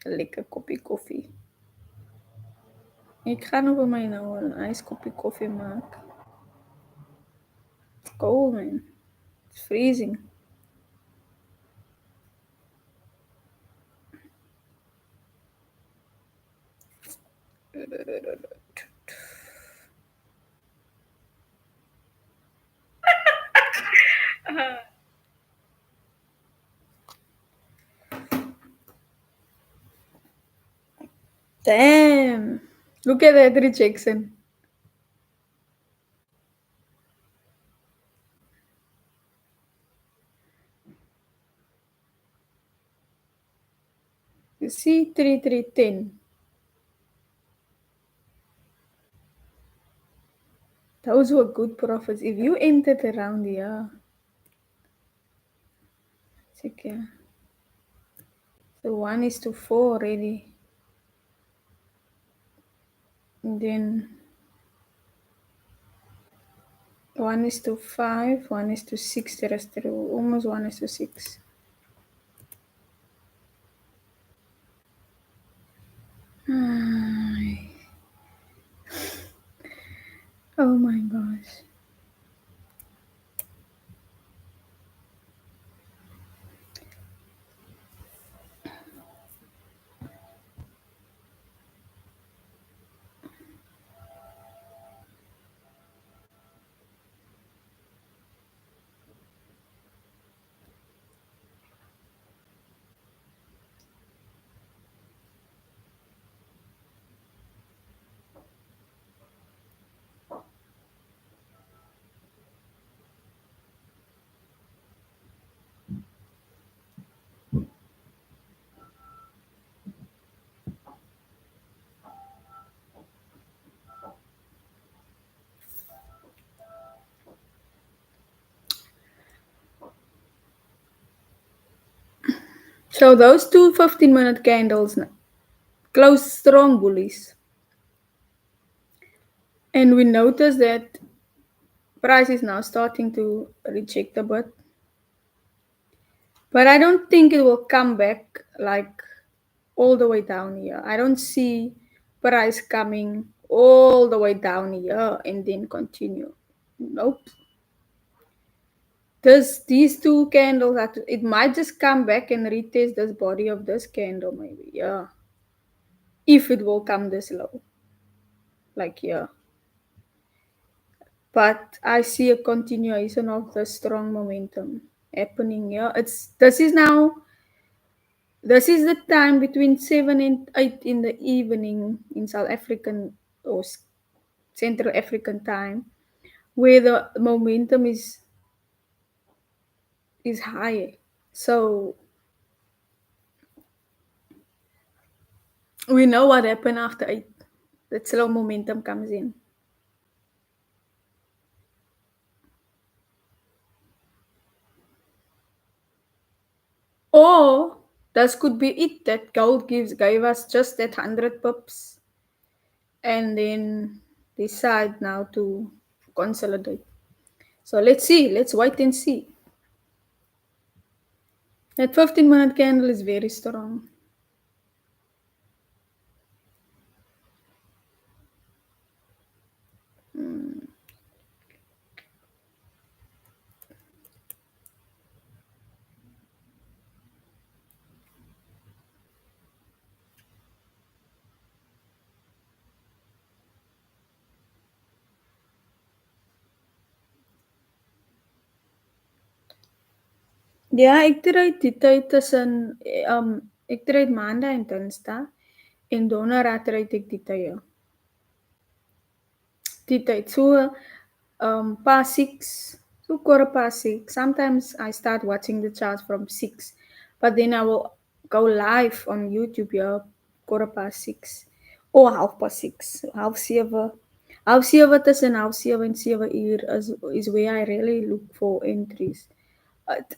'n Lekker koppie koffie. Ek gaan nog vir my nou 'n yskoppie koffie maak. It's cold, man. It's freezing. Damn. Look at that rejection. You see 3310. Those were good profits. If you entered around here, check here. So 1 is to 4 already. And then 1 is to 5, 1 is to 6, the rest are almost 1 is to 6. Ay. Oh my gosh. So those two 15-minute candles close strong bullies. And we notice that price is now starting to reject a bit. But I don't think it will come back like all the way down here. I don't see price coming all the way down here and then continue. Nope. These two candles it might just come back and retest this body of this candle maybe. Yeah. If it will come this low. Like yeah. But I see a continuation of the strong momentum happening here. This is the time between 7 and 8 in the evening in South African or Central African time where the momentum is high. So we know what happened after 8. That slow momentum comes in. Or this could be it that gold gave us just that 100 pips and then decide now to consolidate. So let's see. Let's wait and see. That 15-minute candle is very strong. Ja, ek trade die tyd tussen ek trade Maandag en Dinsdag en Donderdag trade ek die tye. Die tyd so past 6, so quarter past 6. Sometimes I start watching the charts from 6, but then I will go live on YouTube here quarter past 6 or half past 6, half 7. Half 7 tussen half 7 en 7 uur is where I really look for entries.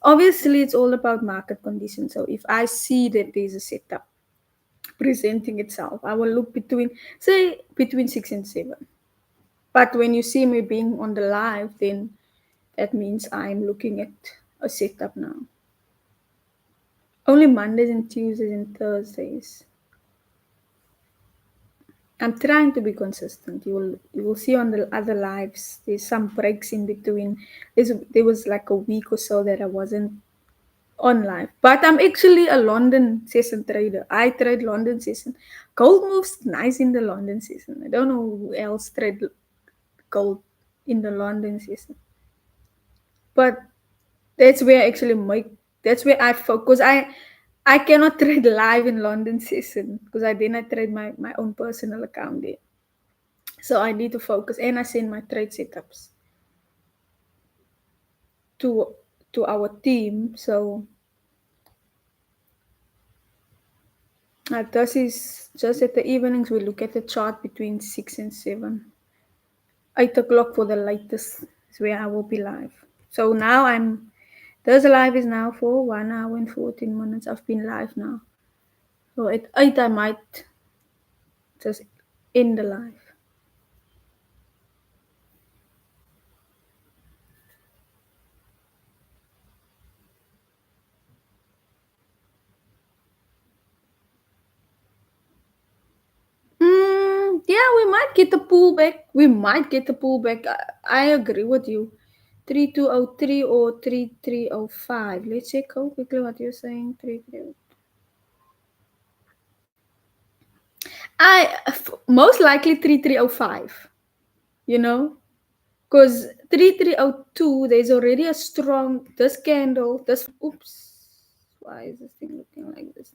Obviously, it's all about market conditions. So if I see that there's a setup presenting itself, I will look between 6 and 7. But when you see me being on the live, then that means I'm looking at a setup now. Only Mondays and Tuesdays and Thursdays. I'm trying to be consistent. You will see on the other lives. There's some breaks in between. There was like a week or so that I wasn't on live, but I'm actually a London session trader. I trade London session. Gold moves nice in the London session. I don't know who else trade gold in the London session, but that's where I actually make. That's where I focus. I cannot trade live in London session because I trade my own personal account there. So I need to focus and I send my trade setups to to our team. So this is just at the evenings we look at the chart between 6 and 7. 8 o'clock for the latest is where I will be live. So now this live is now for 1 hour and 14 minutes. I've been live now. So at 8 I might just end the live. Yeah, we might get the pullback. We might get the pullback. I agree with you. 3203 or 3305. Let's check how quickly what you're saying. 33. Most likely 3305. You know, because 3302 there's already a strong this candle. This oops. Why is this thing looking like this?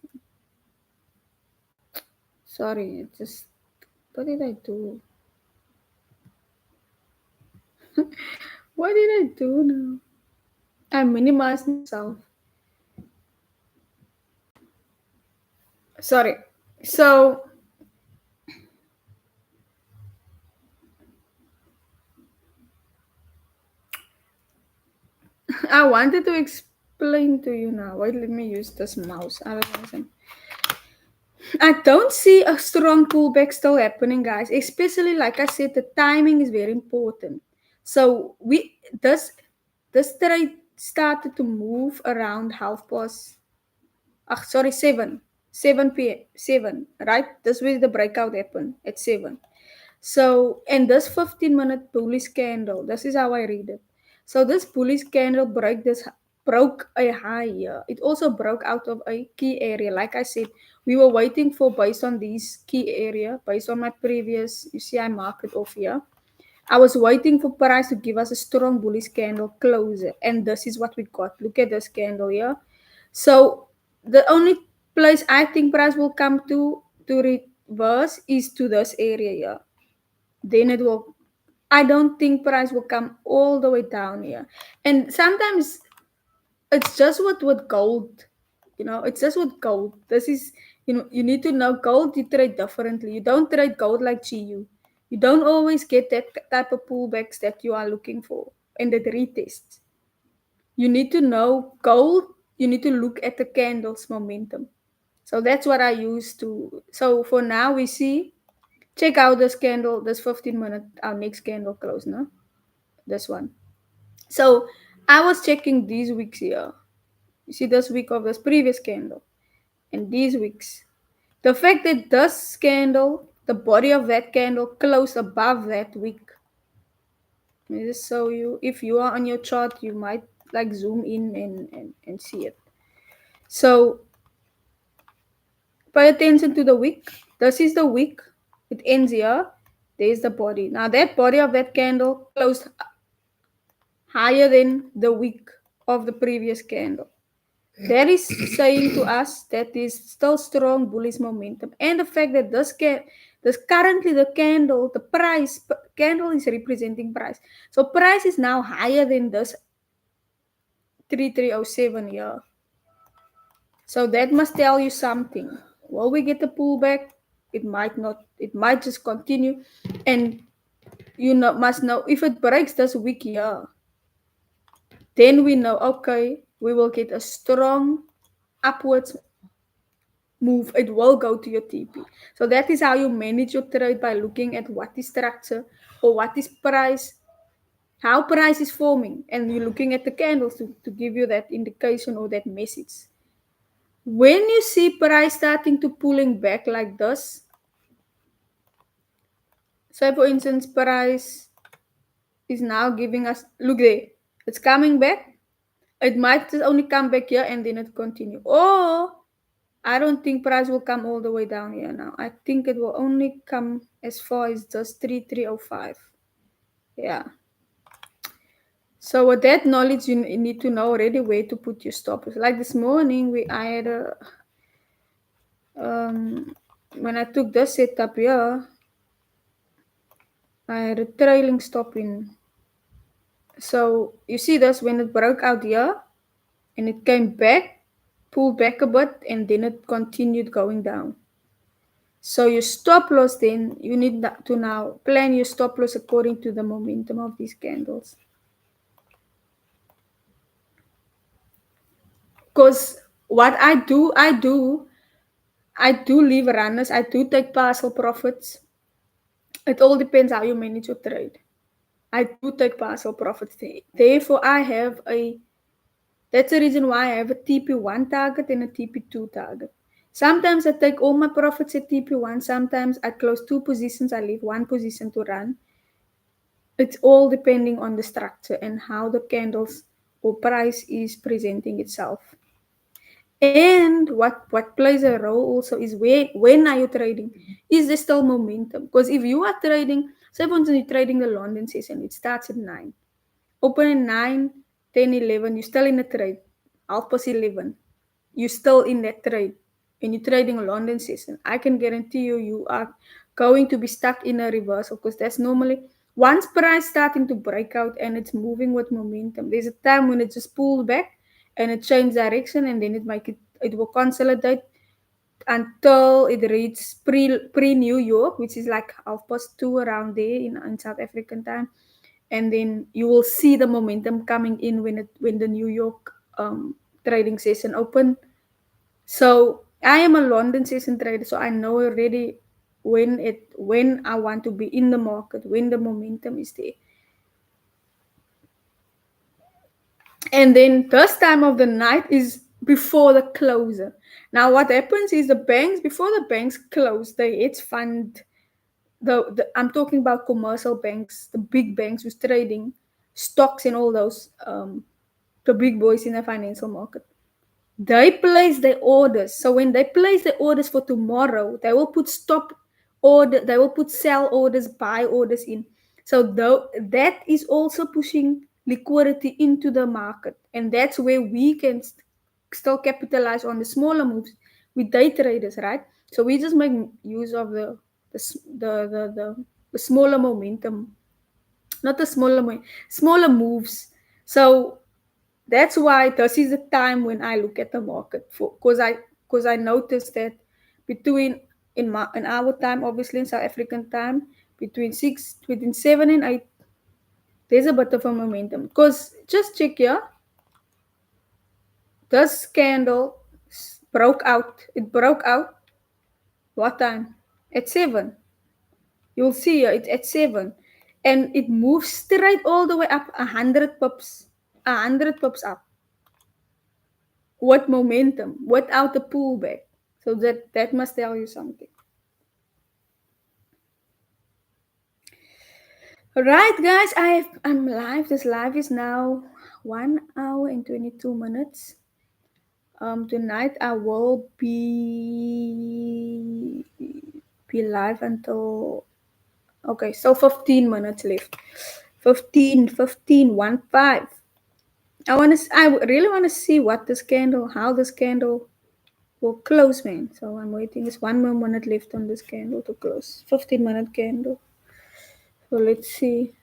Sorry, it just what did I do? What did I do now? I minimized myself. Sorry. So I wanted to explain to you now. Wait, let me use this mouse. I don't see a strong pullback still happening, guys. Especially like I said, the timing is very important. So this trade started to move around half past. Sorry, 7 p.m. 7, right? This was the breakout happened at 7. So, and this 15-minute bullish candle, this is how I read it. So this bullish candle broke a high here. It also broke out of a key area. Like I said, we were waiting for based on this key area, based on my previous, you see I mark it off here. I was waiting for price to give us a strong bullish candle closer, and this is what we got. Look at this candle here. So the only place I think price will come to reverse is to this area here. Then it will. I don't think price will come all the way down here. And sometimes it's just with gold. It's just with gold. This is you need to know gold you trade differently. You don't trade gold like GU. You don't always get that type of pullbacks that you are looking for and the retests. You need to know gold, you need to look at the candles momentum. So that's what I use to. So for now we see, check out this candle, this 15-minute, our next candle close now. This one. So I was checking these weeks here. You see this week of this previous candle and these weeks. The fact that this candle, the body of that candle closed above that week. Let me just show you. If you are on your chart, you might like zoom in and see it. So pay attention to the wick. This is the wick. It ends here. There's the body. Now that body of that candle closed higher than the wick of the previous candle. That is saying to us that there's still strong bullish momentum. And the fact that this currently the candle, the price candle is representing price. So price is now higher than this 3307 here. So that must tell you something. Will we get the pullback? It might not. It might just continue. And must know if it breaks this week here, then we know, okay, we will get a strong upwards move, it will go to your TP. So that is how you manage your trade by looking at what is structure or what is price, how price is forming, and you're looking at the candles to give you that indication or that message. When you see price starting to pulling back like this, say for instance, price is now giving us, look there, it's coming back. It might just only come back here and then it continue. Or I don't think price will come all the way down here now. I think it will only come as far as just 3305. Yeah. So with that knowledge, you need to know already where to put your stops. Like this morning, I had a when I took this setup here, I had a trailing stop in. So you see this when it broke out here and it came back, pulled back a bit, and then it continued going down. So your stop loss, then you need to now plan your stop loss according to the momentum of these candles. Because what I do leave runners. I do take partial profits. It all depends how you manage your trade. I do take partial profits. Therefore, I have a. That's the reason why I have a TP1 target and a TP2 target. Sometimes I take all my profits at TP1. Sometimes I close two positions. I leave one position to run. It's all depending on the structure and how the candles or price is presenting itself. And what plays a role also is when are you trading? Is there still momentum? Because if you are trading, say for instance you're trading the London session, it starts at 9. Open at 9, 10, 11, you're still in the trade. Half past 11, you're still in that trade. And you're trading a London session. I can guarantee you are going to be stuck in a reversal because that's normally once price starting to break out and it's moving with momentum. There's a time when it just pulls back and it changes direction and then it will consolidate until it reaches pre New York, which is like 2:30 around there in South African time, and then you will see the momentum coming in when the New York trading session open. So I am a London session trader, so I know already when I want to be in the market, when the momentum is there. And then this time of the night is before the closer. Now what happens is the banks before the banks close, the hedge fund, the I'm talking about commercial banks, the big banks who's trading stocks and all those the big boys in the financial market. They place their orders. So when they place their orders for tomorrow, they will put stop order, they will put sell orders, buy orders in. So though that is also pushing liquidity into the market, and that's where we can still capitalize on the smaller moves with day traders, right? So we just make use of the smaller momentum, not the smaller moves. So that's why this is the time when I look at the market for because I noticed that between in our time, obviously in South African time, between 7 and 8, there's a bit of a momentum. Because just check here, this candle broke out. It broke out what time? At 7. You'll see here it's at 7, and it moves straight all the way up 100 pips, 100 pips up. What momentum without the pullback. So that must tell you something. All right, guys, I'm live. This live is now 1 hour and 22 minutes. Tonight I will be live until okay. So 15 minutes left. 15, 1 5. I really want to see how this candle will close, man. So I'm waiting. It's 1 more minute left on this candle to close. 15-minute candle. So let's see.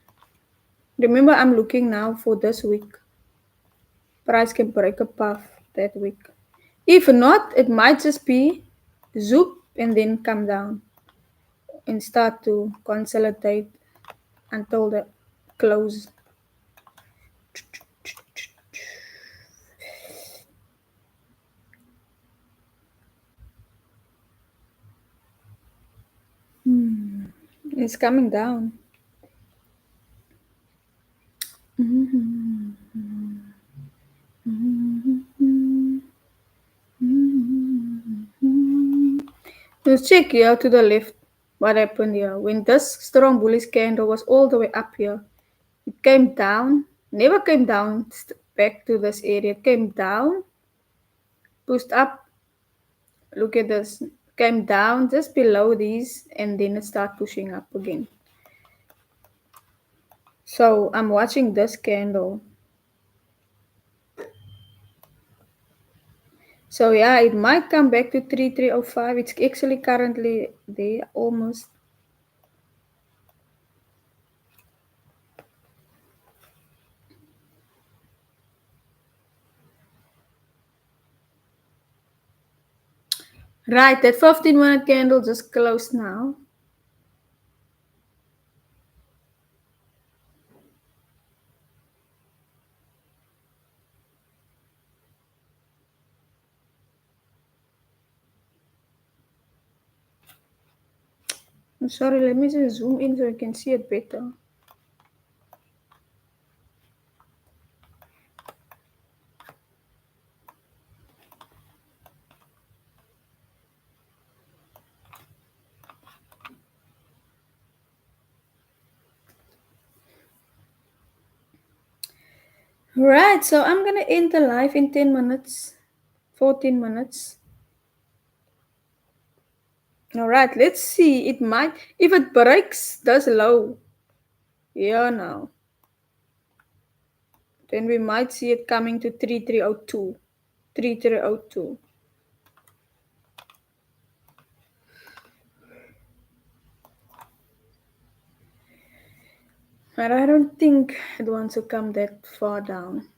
Remember, I'm looking now for this week. Price can break a path that week. If not, it might just be zoop and then come down and start to consolidate until the close. It's coming down. Let's check here to the left what happened here. When this strong bullish candle was all the way up here, it came down, never came down back to this area. It came down, pushed up. Look at this. Came down just below these and then it started pushing up again. So I'm watching this candle. So yeah, it might come back to 3305. It's actually currently there almost. Right, that 15-minute candle just closed now. I'm sorry, let me just zoom in so you can see it better. Right, so I'm gonna end the live in 10 minutes, 14 minutes. Alright, let's see. It might, if it breaks this low, yeah, now, then we might see it coming to 3302. 3302. But I don't think it wants to come that far down.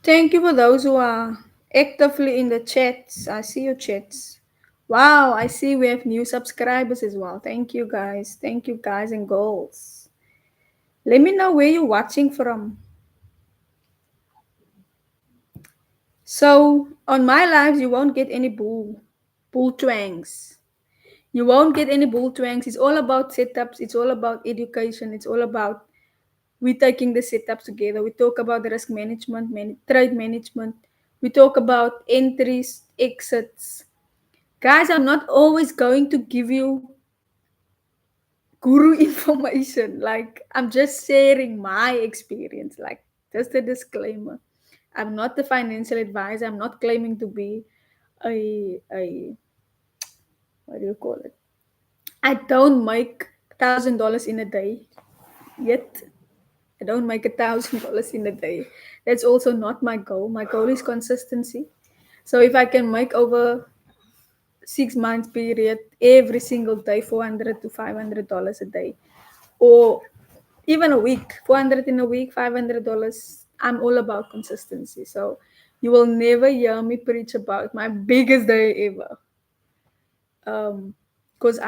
Thank you for those who are actively in the chats. I see your chats. Wow, I see we have new subscribers as well. Thank you guys. Thank you guys and girls. Let me know where you're watching from. So on my lives you won't get any bull twangs. You won't get any bull twangs. It's all about setups, it's all about education, it's all about we taking the setups together. We talk about the risk management, trade management. We talk about entries, exits. Guys, I'm not always going to give you guru information. Like, I'm just sharing my experience. Like, just a disclaimer. I'm not the financial advisor. I'm not claiming to be a what do you call it? I don't make $1,000 in a day yet. I don't make $1,000 in a day. That's also not my goal. My goal is consistency. So if I can make over 6 months period every single day, $400 to $500 a day, or even a week, 400 in a week, $500. I'm all about consistency. So you will never hear me preach about my biggest day ever. Because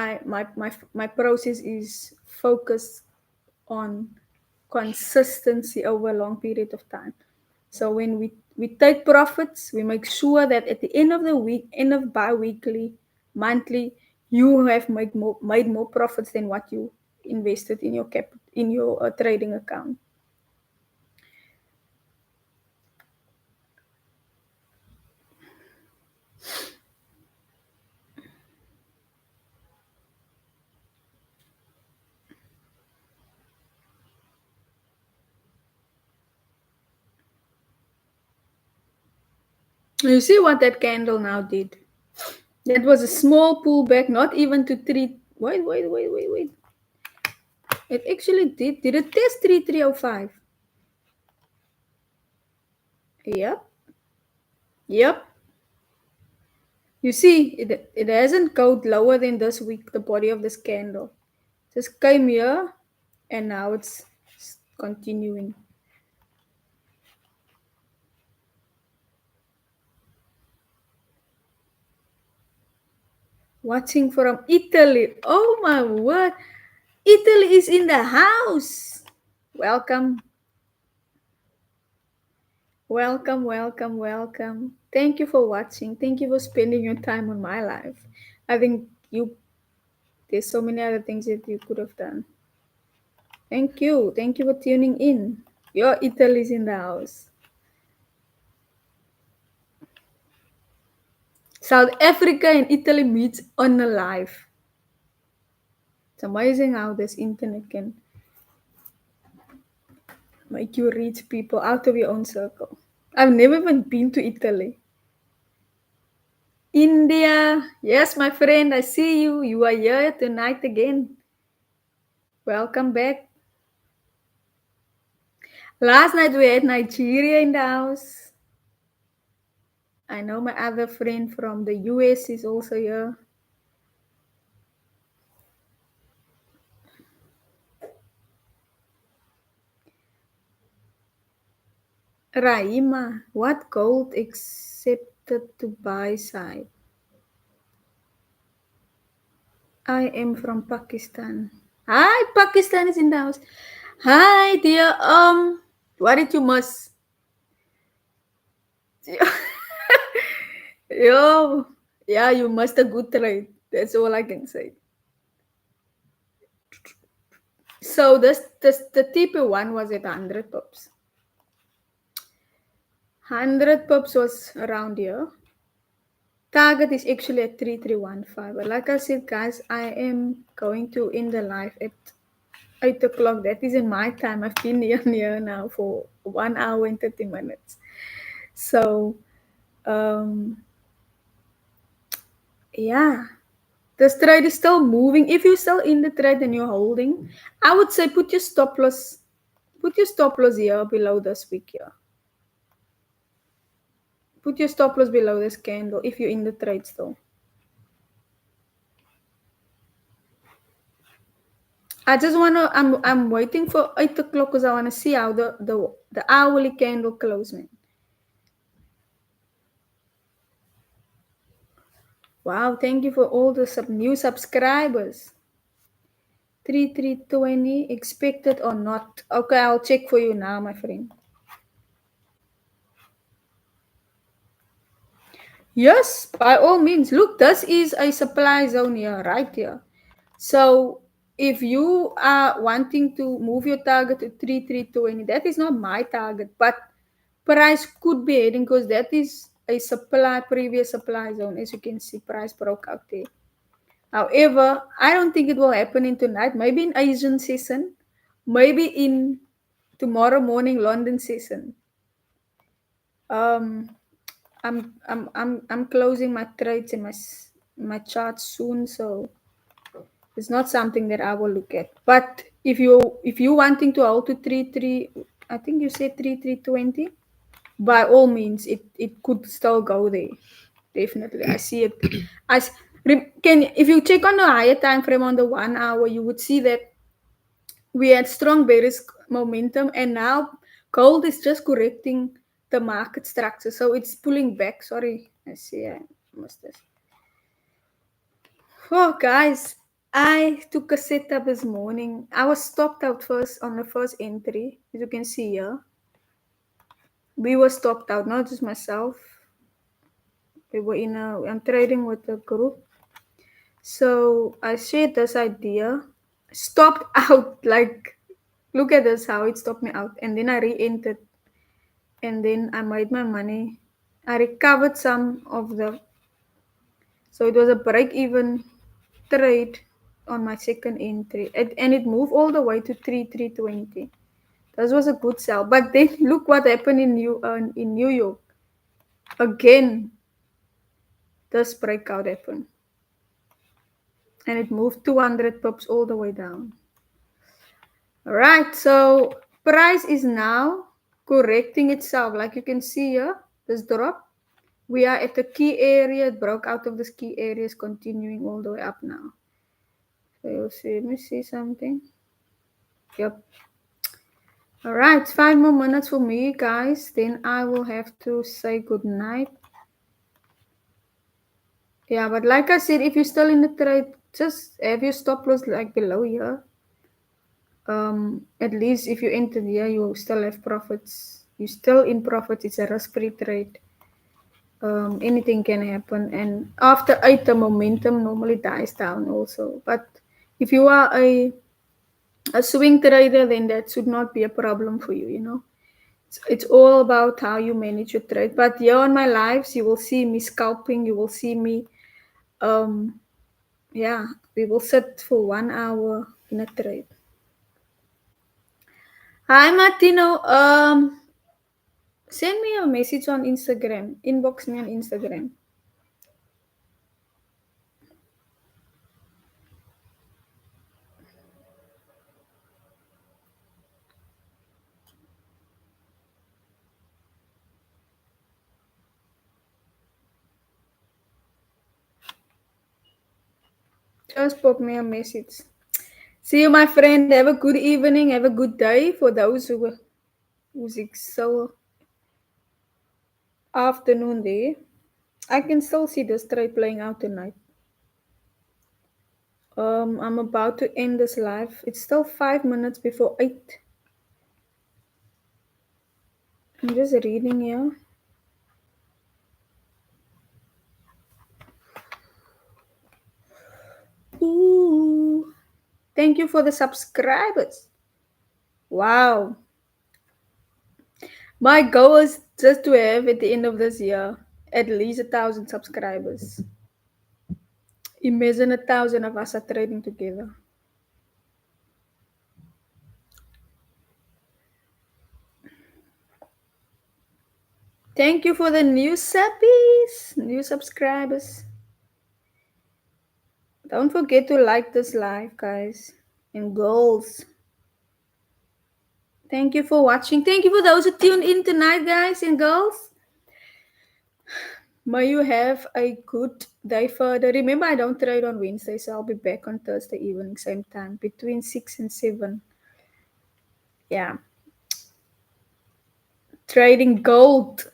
my process is focused on consistency over a long period of time. So when we take profits, we make sure that at the end of the week, end of bi-weekly, monthly, you have made more profits than what you invested in your trading account. You see what that candle now did? That was a small pullback, not even to three. Wait. It actually did. Did it test 3305? Yep. Yep. You see, it hasn't gone lower than this week, the body of this candle. Just came here and now it's continuing. Watching from Italy. Oh my word. Italy is in the house. Welcome, welcome, welcome, welcome. Thank you for watching. Thank you for spending your time on my life. I think there's so many other things that you could have done. Thank you. Thank you for tuning in. Your Italy's in the house. South Africa and Italy meets on a live. It's amazing how this internet can make you reach people out of your own circle. I've never even been to Italy. India, yes, my friend, I see you. You are here tonight again. Welcome back. Last night we had Nigeria in the house. I know my other friend from the US is also here. Raima, what gold accepted to buy side? I am from Pakistan. Hi, Pakistan is in the house. Hi, dear. What did you miss? Yo, yeah, you must a good trade. That's all I can say. So this the TP one was at 100 pips. 100 pips was around here. Target is actually at 3315. But like I said, guys, I am going to end the live at 8 o'clock. That is in my time. I've been here now for 1 hour and 30 minutes. So, yeah, the trade is still moving. If you're still in the trade and you're holding, I would say put your stop loss here below this week here. Put your stop loss below this candle if you're in the trade still. I just wanna. I'm waiting for 8 o'clock because I wanna see how the hourly candle close, man. Wow, thank you for all the new subscribers. 3320 expected or not? Okay, I'll check for you now, my friend. Yes, by all means. Look, this is a supply zone here, right here. So if you are wanting to move your target to 3320, that is not my target, but price could be heading because that is a previous supply zone. As you can see, price broke out there. However, I don't think it will happen in tonight. Maybe in Asian session, maybe in tomorrow morning London session. Um, I'm closing my trades and my charts soon, so it's not something that I will look at. But if you wanting to hold to 33, I think you said 3320. By all means, it could still go there. Definitely, I see it. Can if you check on the higher time frame on the 1 hour, you would see that we had strong bearish momentum, and now gold is just correcting the market structure, so it's pulling back. Sorry, I see I missed this. Oh, guys, I took a setup this morning. I was stopped out first on the first entry, as you can see here. We were stopped out, not just myself. We were I'm trading with a group. So I shared this idea. Stopped out, like, look at this, how it stopped me out. And then I re-entered. And then I made my money. I recovered some of the. So it was a break-even trade on my second entry. And it moved all the way to 3320. This was a good sell. But then look what happened in New York. Again, this breakout happened. And it moved 200 pips all the way down. Alright, so price is now correcting itself. Like you can see here, this drop. We are at the key area. It broke out of this key area, is continuing all the way up now. So you'll see. Let me see something. Yep. All right, 5 more minutes for me, guys. Then I will have to say good night. Yeah, but like I said, if you're still in the trade, just have your stop loss like below here. At least if you enter here, you still have profits. You're still in profits. It's a risk-free trade. Anything can happen, and after 8 the momentum normally dies down also. But if you are a swing trader, then that should not be a problem for you. It's all about how you manage your trade. But here on my lives, you will see me scalping. You will see me, um, yeah, we will sit for 1 hour in a trade. Hi, Martino. Send me a message on Instagram. Inbox me on Instagram. Just pop me a message. See you, my friend. Have a good evening. Have a good day for those who's so afternoon there. I can still see this trade playing out tonight. I'm about to end this live. It's still 5 minutes before 8. I'm just reading here. Ooh. Thank you for the subscribers. Wow. My goal is just to have at the end of this year at least 1,000 subscribers. Imagine 1,000 of us are trading together. Thank you for the new subbies, new subscribers. Don't forget to like this live, guys. And goals. Thank you for watching. Thank you for those who tuned in tonight, guys and girls. May you have a good day further. Remember, I don't trade on Wednesday, so I'll be back on Thursday evening, same time, between 6 and 7. Yeah. Trading gold.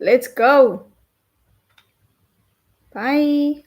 Let's go. Bye.